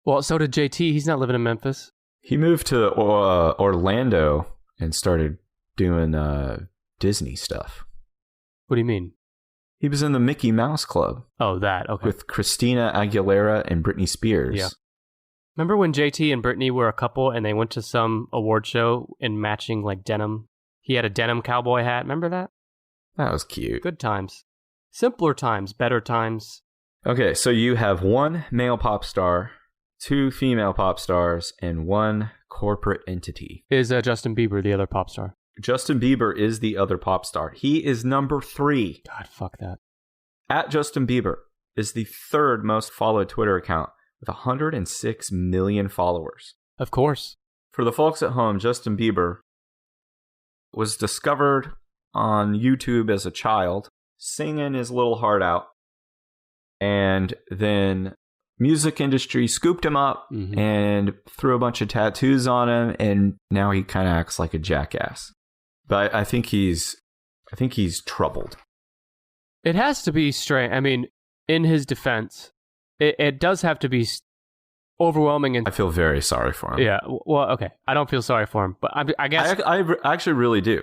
Well, so did JT. He's not living in Memphis. He moved to Orlando and started doing Disney stuff. What do you mean? He was in the Mickey Mouse Club Oh, that. Okay. with Christina Aguilera and Britney Spears. Yeah. Remember when JT and Britney were a couple and they went to some award show in matching like denim? He had a denim cowboy hat. Remember that? That was cute. Good times. Simpler times, better times. Okay, so you have one male pop star, two female pop stars, and one corporate entity. Is Justin Bieber the other pop star? Justin Bieber is the other pop star. He is number 3. God, fuck that. At Justin Bieber is the third most followed Twitter account with 106 million followers. Of course. For the folks at home, Justin Bieber was discovered on YouTube as a child, singing his little heart out. And then music industry scooped him up and threw a bunch of tattoos on him, and now he kind of acts like a jackass. But I think he's troubled. It has to be strange. I mean, in his defense, it does have to be overwhelming. And I feel very sorry for him. yeah, well, okay. I don't feel sorry for him, but I guess I actually really do.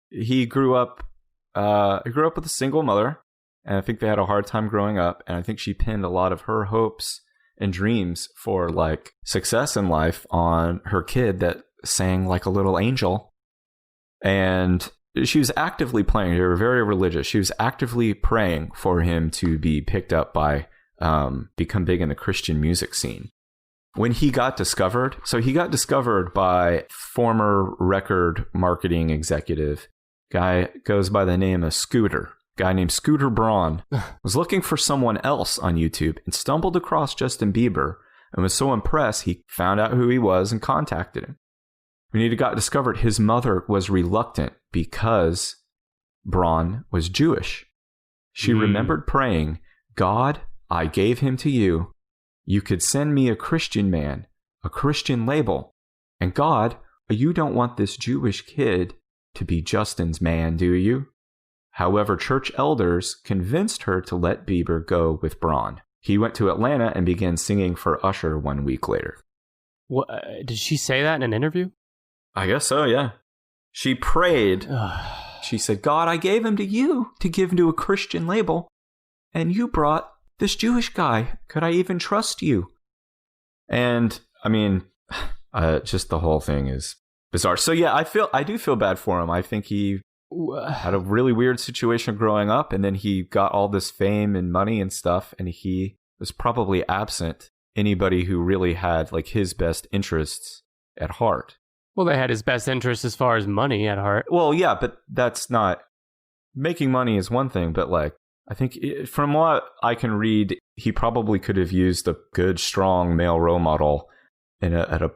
He grew up with a single mother, and I think they had a hard time growing up. And I think she pinned a lot of her hopes and dreams for like success in life on her kid that sang like a little angel. And she was actively praying. They were very religious. She was actively praying for him to be picked up by, become big in the Christian music scene. When he got discovered, so he got discovered by former record marketing executive, guy goes by the name of Scooter. Guy named Scooter Braun was looking for someone else on YouTube and stumbled across Justin Bieber and was so impressed he found out who he was and contacted him. When he got discovered, his mother was reluctant because Braun was Jewish. She remembered praying, God, I gave him to you. You could send me a Christian man, a Christian label. And God, you don't want this Jewish kid to be Justin's man, do you? However, church elders convinced her to let Bieber go with Braun. He went to Atlanta and began singing for Usher 1 week later. what, did she say that in an interview? I guess so, yeah. She prayed. She said, God, I gave him to you to give him to a Christian label, and you brought this Jewish guy. Could I even trust you? And, I mean, just the whole thing is bizarre. So, yeah, I do feel bad for him. I think he had a really weird situation growing up, and then he got all this fame and money and stuff, and he was probably absent anybody who really had like his best interests at heart. Well, they had his best interest as far as money at heart. Well, yeah, but that's not... Making money is one thing, but like, I think from what I can read, he probably could have used a good, strong male role model at a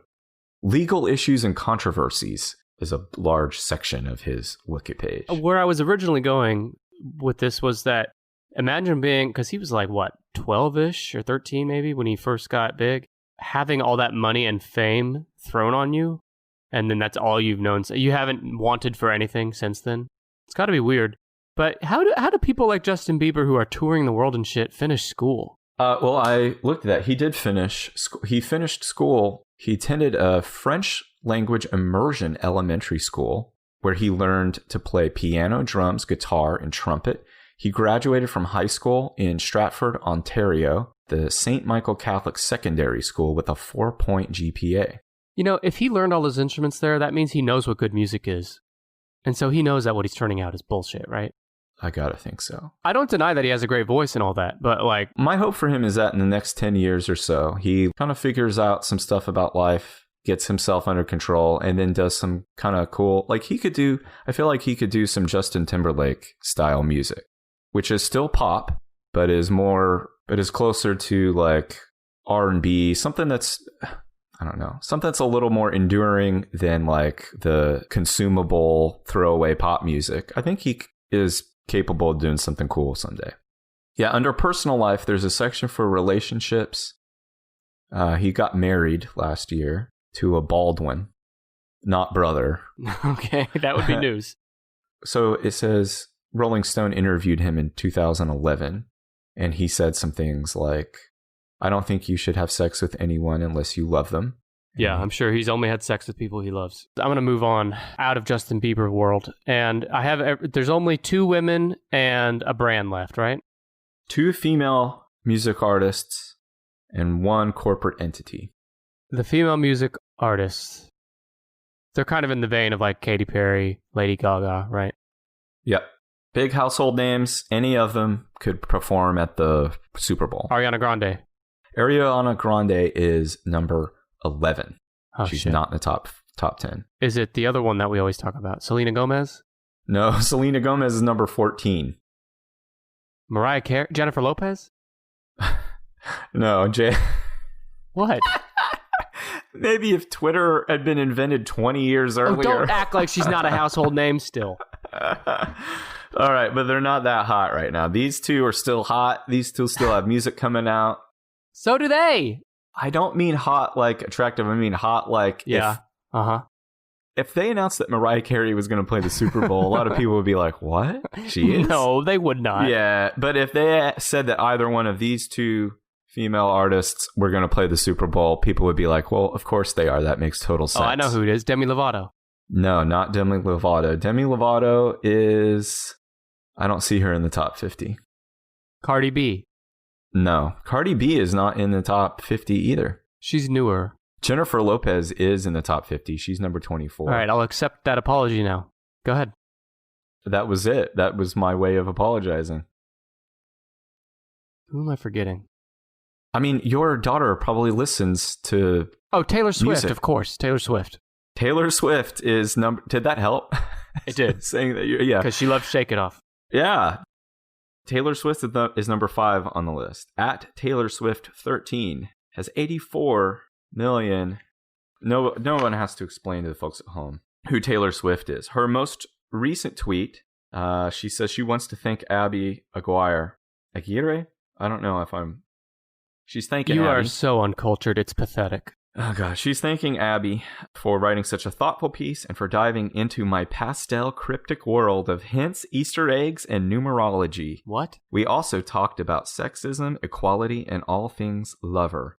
legal issues and controversies is a large section of his wiki page. Where I was originally going with this was that imagine being, because he was like, what, 12-ish or 13 maybe when he first got big, having all that money and fame thrown on you, and then that's all you've known. So you haven't wanted for anything since then. It's got to be weird. But how do people like Justin Bieber who are touring the world and shit finish school? Well, I looked at that. He did finish. He finished school. He attended a French language immersion elementary school where he learned to play piano, drums, guitar, and trumpet. He graduated from high school in Stratford, Ontario, the St. Michael Catholic Secondary School with a 4.0 GPA. You know, if he learned all those instruments there, that means he knows what good music is. And so he knows that what he's turning out is bullshit, right? I gotta think so. I don't deny that he has a great voice and all that, but like... My hope for him is that in the next 10 years or so, he kind of figures out some stuff about life, gets himself under control, and then does some kind of cool... Like he could do... I feel like he could do some Justin Timberlake style music, which is still pop, but is closer to like R&B, something that's... I don't know. Something that's a little more enduring than like the consumable throwaway pop music. I think he is capable of doing something cool someday. Yeah, under personal life, there's a section for relationships. He got married last year to a Baldwin, not brother. Okay, that would be news. So it says Rolling Stone interviewed him in 2011, and he said some things like, I don't think you should have sex with anyone unless you love them. Yeah, I'm sure he's only had sex with people he loves. I'm going to move on out of Justin Bieber world. And there's only 2 women and a brand left, right? 2 female music artists and 1 corporate entity. The female music artists, they're kind of in the vein of like Katy Perry, Lady Gaga, right? Yep. Big household names. Any of them could perform at the Super Bowl. Ariana Grande. Ariana Grande is number 11. Oh, She's shit. not in the top 10. Is it the other one that we always talk about? Selena Gomez? No, Selena Gomez is number 14. Mariah Carey? Jennifer Lopez? No, What? Maybe if Twitter had been invented 20 years earlier. Oh, don't act like she's not a household name still. All right, but they're not that hot right now. These 2 are still hot. These 2 still have music coming out. So do they. I don't mean hot like attractive. I mean hot like Yeah. If they announced that Mariah Carey was going to play the Super Bowl, a lot of people would be like, what? She is? No, they would not. Yeah, but if they said that either one of these 2 female artists were going to play the Super Bowl, people would be like, well, of course they are. That makes total sense. Oh, I know who it is. Demi Lovato. No, not Demi Lovato. Demi Lovato is... I don't see her in the top 50. Cardi B. No, Cardi B is not in the top 50 either. She's newer. Jennifer Lopez is in the top 50. She's number 24. All right, I'll accept that apology now. Go ahead. That was it. That was my way of apologizing. Who am I forgetting? I mean, your daughter probably listens to... Oh, Taylor Swift, music. of course. Taylor Swift. Taylor Swift is number... Did that help? It did. Saying that yeah. Because she loves Shake It Off. Yeah. Taylor Swift is number 5 on the list. At Taylor Swift 13 has 84 million. No one has to explain to the folks at home who Taylor Swift is. Her most recent tweet, she says she wants to thank Abby Aguirre. I don't know if I'm... She's thanking You Abby. are so uncultured, it's pathetic. Oh gosh, she's thanking Abby for writing such a thoughtful piece and for diving into my pastel cryptic world of hints, Easter eggs, and numerology. What? We also talked about sexism, equality, and all things lover.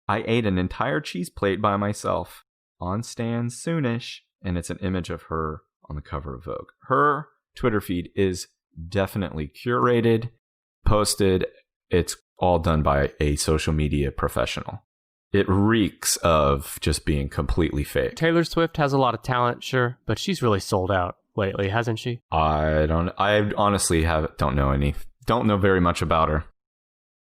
I ate an entire cheese plate by myself. On stand soonish. And it's an image of her on the cover of Vogue. Her Twitter feed is definitely curated, posted. It's all done by a social media professional. It reeks of just being completely fake. Taylor Swift has a lot of talent, sure, but she's really sold out. lately, hasn't she? I honestly don't know very much about her.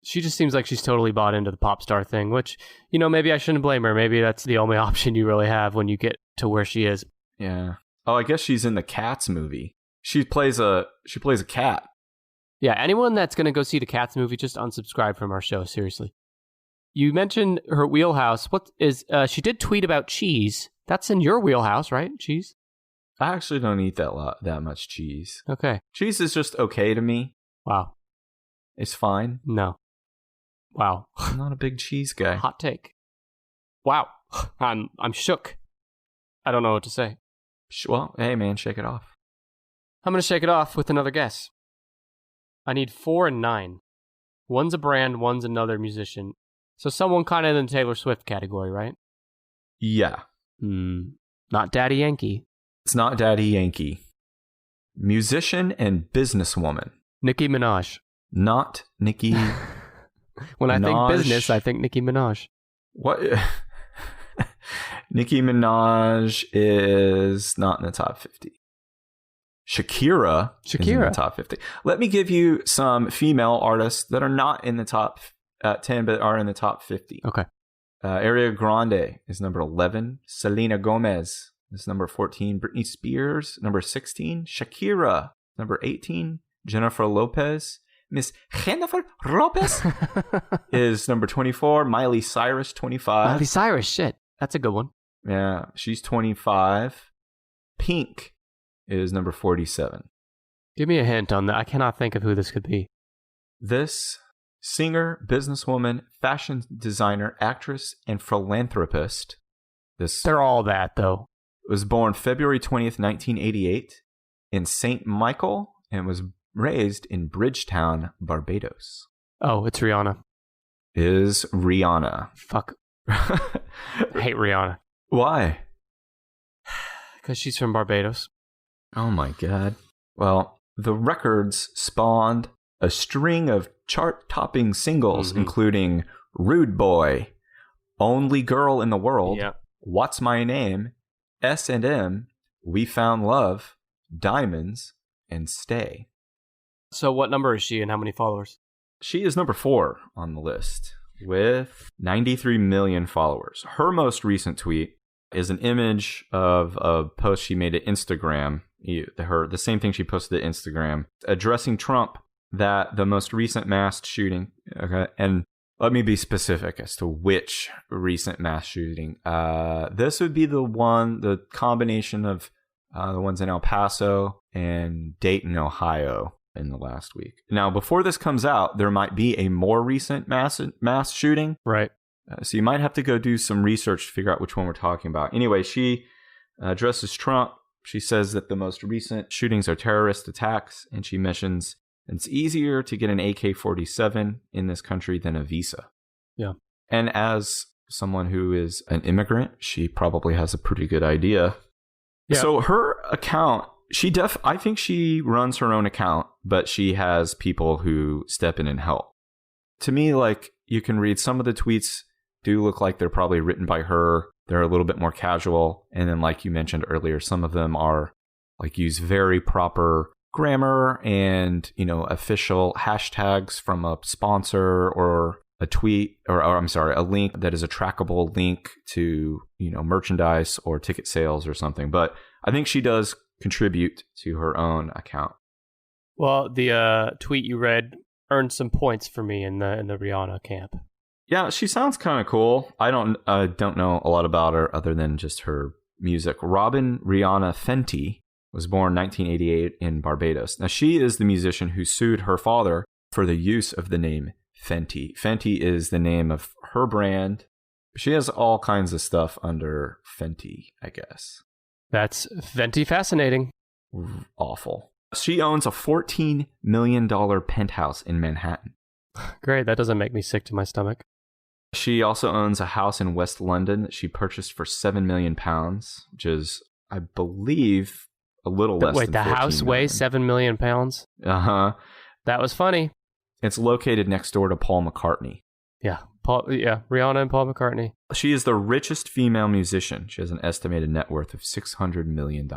She just seems like she's totally bought into the pop star thing, which, maybe I shouldn't blame her. Maybe that's the only option you really have when you get to where she is. Yeah. Oh, I guess she's in the Cats movie. She plays a cat. Yeah, anyone that's going to go see the Cats movie, just unsubscribe from our show, seriously. You mentioned her wheelhouse. She did tweet about cheese. That's in your wheelhouse, right? Cheese? I actually don't eat that much cheese. Okay. Cheese is just okay to me. Wow. It's fine. No. Wow. I'm not a big cheese guy. Hot take. Wow. I'm shook. I don't know what to say. Well, hey man, shake it off. I'm going to shake it off with another guess. I need 4 and 9. One's a brand, one's another musician. So someone kind of in the Taylor Swift category, right? Yeah. Not Daddy Yankee. It's not Daddy Yankee. Musician and businesswoman. Nicki Minaj. Not Nicki When I Minaj. think business, I think Nicki Minaj. What? Nicki Minaj is not in the top 50. Shakira is in the top 50. Let me give you some female artists that are not in the top 10, but are in the top 50. Okay. Ariana Grande is number 11. Selena Gomez is number 14. Britney Spears, number 16. Shakira, number 18. Jennifer Lopez. Miss Jennifer Lopez is number 24. Miley Cyrus, 25. Miley Cyrus, shit. That's a good one. Yeah, she's 25. Pink is number 47. Give me a hint on that. I cannot think of who this could be. This singer, businesswoman, fashion designer, actress, and philanthropist. They're all that, though. Was born February 20th, 1988 in St. Michael and was raised in Bridgetown, Barbados. Oh, it's Rihanna. Is Rihanna. Fuck. I hate Rihanna. Why? Because she's from Barbados. Oh my God. Well, the records spawned a string of chart-topping singles, including Rude Boy, Only Girl in the World, What's My Name, S&M, We Found Love, Diamonds, and Stay. So what number is she and how many followers? She is number 4 on the list with 93 million followers. Her most recent tweet is an image of a post she made at Instagram. The same thing she posted at Instagram, addressing Trump, that the most recent mass shooting, okay, and let me be specific as to which recent mass shooting. This would be the combination of the ones in El Paso and Dayton, Ohio in the last week. Now, before this comes out, there might be a more recent mass shooting. Right. So you might have to go do some research to figure out which one we're talking about. Anyway, she addresses Trump. She says that the most recent shootings are terrorist attacks, and she mentions it's easier to get an AK-47 in this country than a visa. Yeah. And as someone who is an immigrant, she probably has a pretty good idea. Yeah. So her account, I think she runs her own account, but she has people who step in and help. To me, like, you can read some of the tweets do look like they're probably written by her. They're a little bit more casual. And then, like you mentioned earlier, some of them are like use very proper grammar and, official hashtags from a sponsor or a tweet or a link that is a trackable link to, merchandise or ticket sales or something. But I think she does contribute to her own account. Well, the tweet you read earned some points for me in the Rihanna camp. Yeah, she sounds kind of cool. I don't know a lot about her other than just her music. Robin Rihanna Fenty was born 1988 in Barbados. Now, she is the musician who sued her father for the use of the name Fenty. Fenty is the name of her brand. She has all kinds of stuff under Fenty, I guess. That's Fenty fascinating. Awful. She owns a $14 million penthouse in Manhattan. Great, that doesn't make me sick to my stomach. She also owns a house in West London that she purchased for £7 million, which is, I believe, a little less than $14 million. Wait, the house weighs £7 million? Uh-huh. That was funny. It's located next door to Paul McCartney. Yeah, Rihanna and Paul McCartney. She is the richest female musician. She has an estimated net worth of $600 million.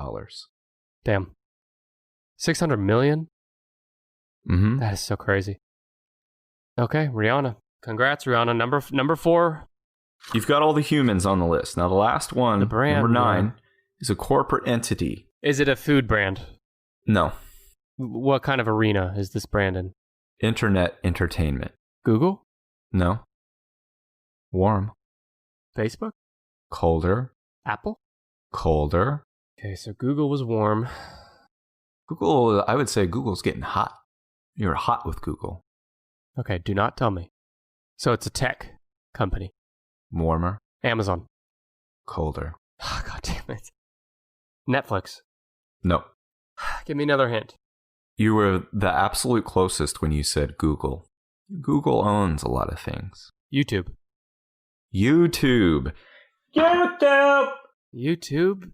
Damn. 600 million? Mm-hmm. That is so crazy. Okay, Rihanna. Congrats, Rihanna. Number 4. You've got all the humans on the list. Now, the last one, The brand, number 9, yeah. is a corporate entity. Is it a food brand? No. What kind of arena is this brand in? Internet entertainment. Google? No. Warm. Facebook? Colder. Apple? Colder. Okay, so Google was warm. Google, I would say Google's getting hot. You're hot with Google. Okay, do not tell me. So it's a tech company. Warmer. Amazon. Colder. Oh, God damn it. Netflix. No. Give me another hint. You were the absolute closest when you said Google. Google owns a lot of things. YouTube. YouTube. YouTube! YouTube?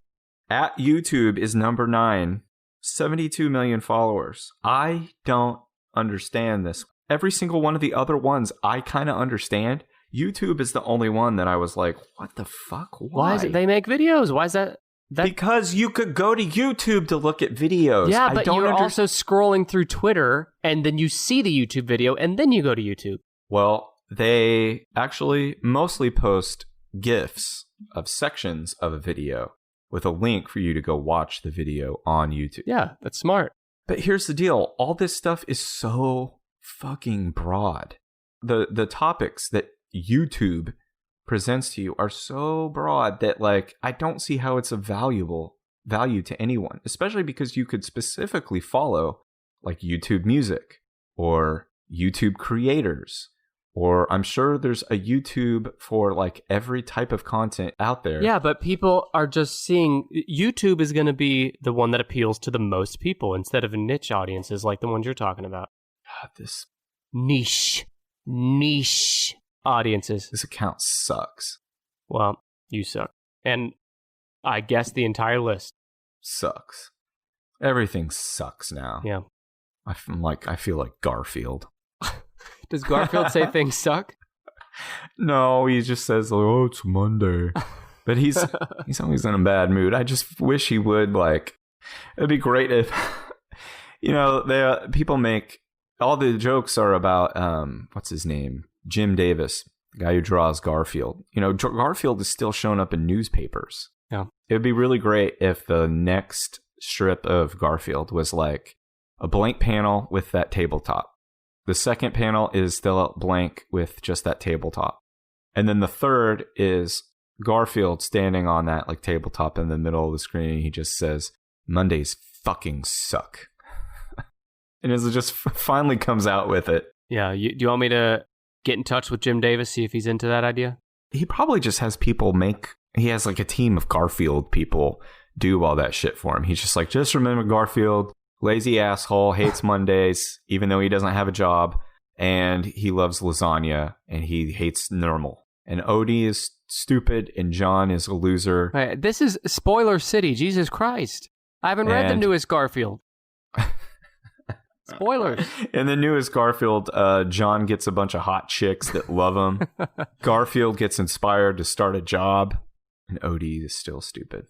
At YouTube is number 9. 72 million followers. I don't understand this. Every single one of the other ones I kind of understand. YouTube is the only one that I was like, what the fuck? Why is it they make videos? Why is that? Because you could go to YouTube to look at videos. Yeah, but you're also scrolling through Twitter, and then you see the YouTube video, and then you go to YouTube. Well, they actually mostly post GIFs of sections of a video with a link for you to go watch the video on YouTube. Yeah, that's smart. But here's the deal. All this stuff is so fucking broad. The topics that YouTube presents to you are so broad that, like, I don't see how it's of value to anyone, especially because you could specifically follow like YouTube Music or YouTube creators, or I'm sure there's a YouTube for like every type of content out there. Yeah, but people are just seeing YouTube is going to be the one that appeals to the most people instead of niche audiences like the ones you're talking about. God, this Niche audiences. This account sucks. Well, you suck. And I guess the entire list sucks. Everything sucks now. Yeah. I feel like Garfield. Does Garfield say things suck? No, he just says, "Oh, it's Monday." But he's always in a bad mood. I just wish he would, like, it'd be great if people make all the jokes are about what's his name? Jim Davis, the guy who draws Garfield. Garfield is still showing up in newspapers. Yeah. It would be really great if the next strip of Garfield was like a blank panel with that tabletop. The second panel is still blank with just that tabletop. And then the third is Garfield standing on that like tabletop in the middle of the screen. And he just says, "Mondays fucking suck." And it just finally comes out with it. Yeah. Do you want me to get in touch with Jim Davis, see if he's into that idea? He probably just has he has like a team of Garfield people do all that shit for him. He's just like, just remember Garfield, lazy asshole, hates Mondays, even though he doesn't have a job, and he loves lasagna, and he hates normal. And Odie is stupid, and John is a loser. Right, this is Spoiler City, Jesus Christ. I haven't read the newest Garfield. Spoilers. In the newest Garfield, John gets a bunch of hot chicks that love him. Garfield gets inspired to start a job, and Odie is still stupid.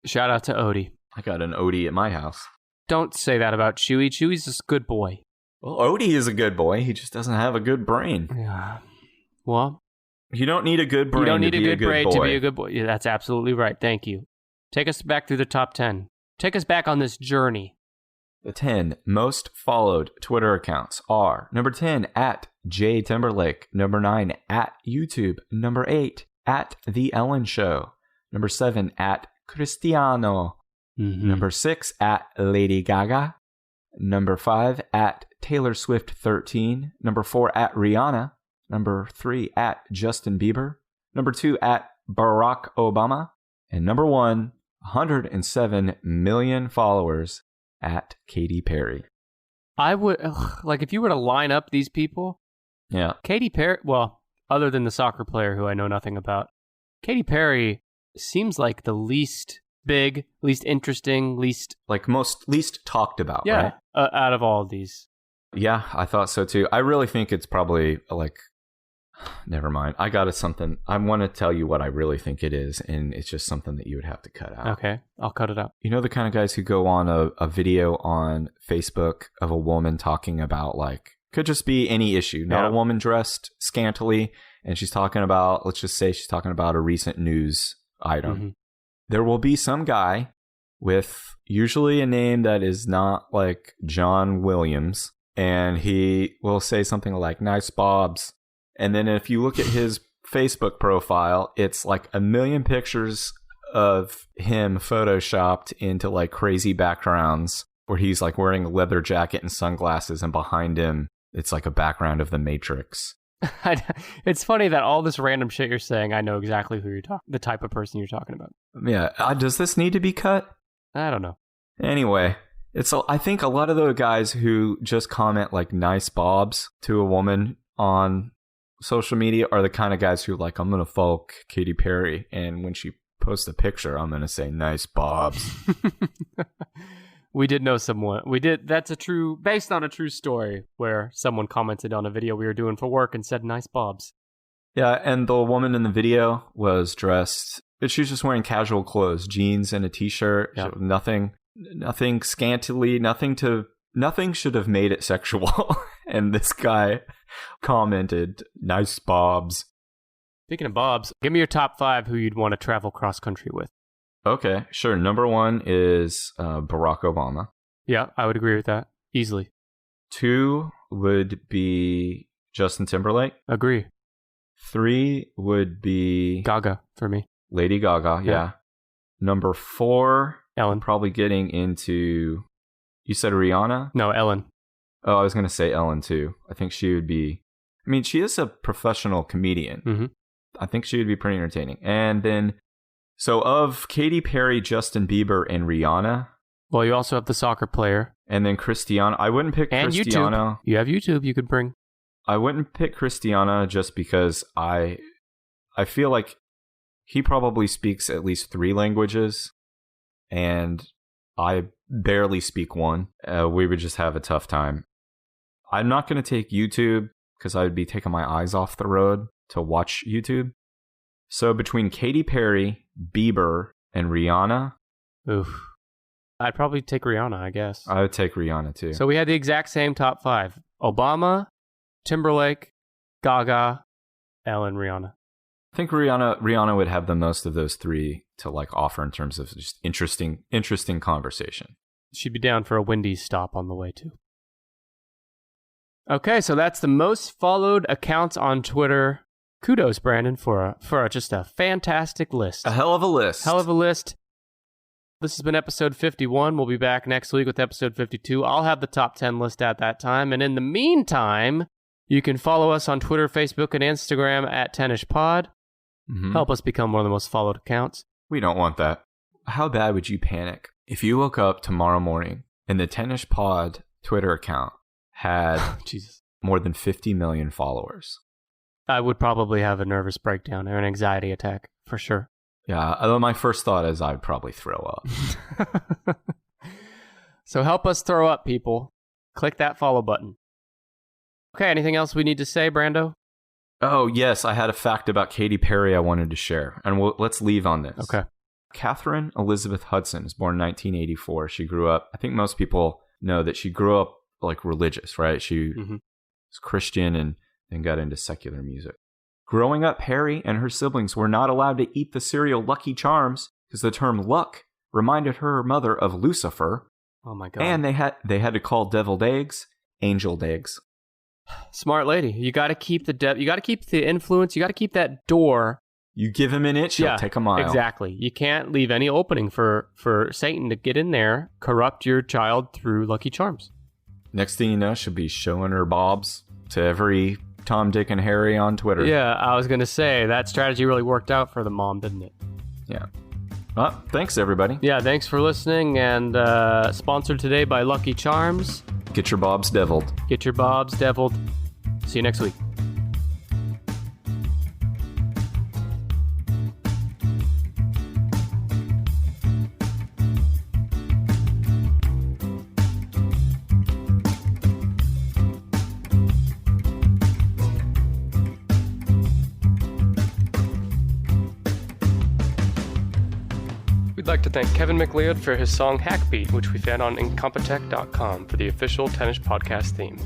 Shout out to Odie. I got an Odie at my house. Don't say that about Chewie. Chewie's a good boy. Well, Odie is a good boy. He just doesn't have a good brain. Yeah. Well, you don't need a good brain. You don't need a good brain boy. to be a good boy. Yeah, that's absolutely right. Thank you. Take us back through the top 10. Take us back on this journey. The 10 most followed Twitter accounts are number 10 at Jay Timberlake, number 9 at YouTube, number 8 at The Ellen Show, number 7 at Cristiano, number 6 at Lady Gaga, number 5 at Taylor Swift 13, number 4 at Rihanna, number 3 at Justin Bieber, number 2 at Barack Obama, and number 1, 107 million followers at Katy Perry. I would, if you were to line up these people, yeah, Katy Perry, well, other than the soccer player who I know nothing about, Katy Perry seems like the least big, least interesting, least talked about, yeah, right? Out of all of these. Yeah, I thought so too. I really think it's probably like Never mind. I got something. I want to tell you what I really think it is, and it's just something that you would have to cut out. Okay, I'll cut it out. You know the kind of guys who go on a video on Facebook of a woman talking about, like, could just be any issue, not Yeah. a woman dressed scantily, and she's talking about, let's just say she's talking about a recent news item. Mhm. There will be some guy with usually a name that is not like John Williams, and he will say something like, nice bobs. And then if you look at his Facebook profile, it's like a million pictures of him photoshopped into like crazy backgrounds where he's like wearing a leather jacket and sunglasses, and behind him, it's like a background of The Matrix. It's funny that all this random shit you're saying, I know exactly who you're talking, the type of person you're talking about. Yeah. Does this need to be cut? I don't know. Anyway, I think a lot of the guys who just comment like nice bobs to a woman on social media are the kind of guys who like, I'm going to follow Katy Perry, and when she posts a picture, I'm going to say nice bobs. We did know someone. That's based on a true story where someone commented on a video we were doing for work and said nice bobs. Yeah, and the woman in the video was dressed, she was just wearing casual clothes, jeans and a t-shirt, Yep. nothing scantily, nothing should have made it sexual. And this guy commented, nice bobs. Speaking of bobs, give me your top 5 who you'd want to travel cross country with. Okay, sure. Number 1 is Barack Obama. Yeah, I would agree with that. Easily. 2 would be Justin Timberlake. Agree. 3 would be Gaga for me. Lady Gaga, yeah. Number 4, Ellen. probably getting into, you said Rihanna? No, Ellen. Oh, I was going to say Ellen too. I think she would be, I mean, she is a professional comedian. Mhm. I think she would be pretty entertaining. And then, so of Katy Perry, Justin Bieber, and Rihanna, Well, you also have the soccer player. and then Cristiano, I wouldn't pick And Cristiano. YouTube. You have YouTube you could bring. I wouldn't pick Cristiano just because I feel like he probably speaks at least 3 languages, and I barely speak one. We would just have a tough time. I'm not going to take YouTube because I would be taking my eyes off the road to watch YouTube. So between Katy Perry, Bieber, and Rihanna, Oof. I'd probably take Rihanna, I guess. I would take Rihanna too. So we had the exact same top 5. Obama, Timberlake, Gaga, Ellen, Rihanna. I think Rihanna would have the most of those 3 to like offer in terms of just interesting conversation. She'd be down for a Wendy's stop on the way too. Okay, so that's the most followed accounts on Twitter. Kudos, Brandon, for just a fantastic list. A hell of a list. Hell of a list. This has been episode 51. We'll be back next week with episode 52. I'll have the top 10 list at that time. And in the meantime, you can follow us on Twitter, Facebook, and Instagram at TennisPod. Mhm. Help us become one of the most followed accounts. We don't want that. How bad would you panic if you woke up tomorrow morning and the Tennis Pod Twitter account had Jesus. more than 50 million followers? I would probably have a nervous breakdown or an anxiety attack, for sure. Yeah, although my first thought is I'd probably throw up. So help us throw up, people. Click that follow button. Okay, anything else we need to say, Brando? Oh, yes, I had a fact about Katy Perry I wanted to share, and let's leave on this. Okay. Catherine Elizabeth Hudson was born in 1984. She grew up, I think most people know that she grew up like religious, right? She Mhm. was Christian and then got into secular music. Growing up, Harry and her siblings were not allowed to eat the cereal Lucky Charms because the term luck reminded her mother of Lucifer, Oh my God. and they had to call deviled eggs angel eggs. Smart lady. You got to keep you got to keep the influence. You got to keep that door. You give him an inch, he'll take a mile. Exactly. You can't leave any opening for Satan to get in there, corrupt your child through Lucky Charms. Next thing you know, she'll be showing her bobs to every Tom, Dick, and Harry on Twitter. Yeah, I was going to say, that strategy really worked out for the mom, didn't it? Yeah. Well, thanks, everybody. Yeah, thanks for listening, and sponsored today by Lucky Charms. Get your bobs deviled. Get your bobs deviled. See you next week. like to thank Kevin MacLeod for his song Hackbeat, which we found on Incompetech.com for the official Tennis Podcast theme.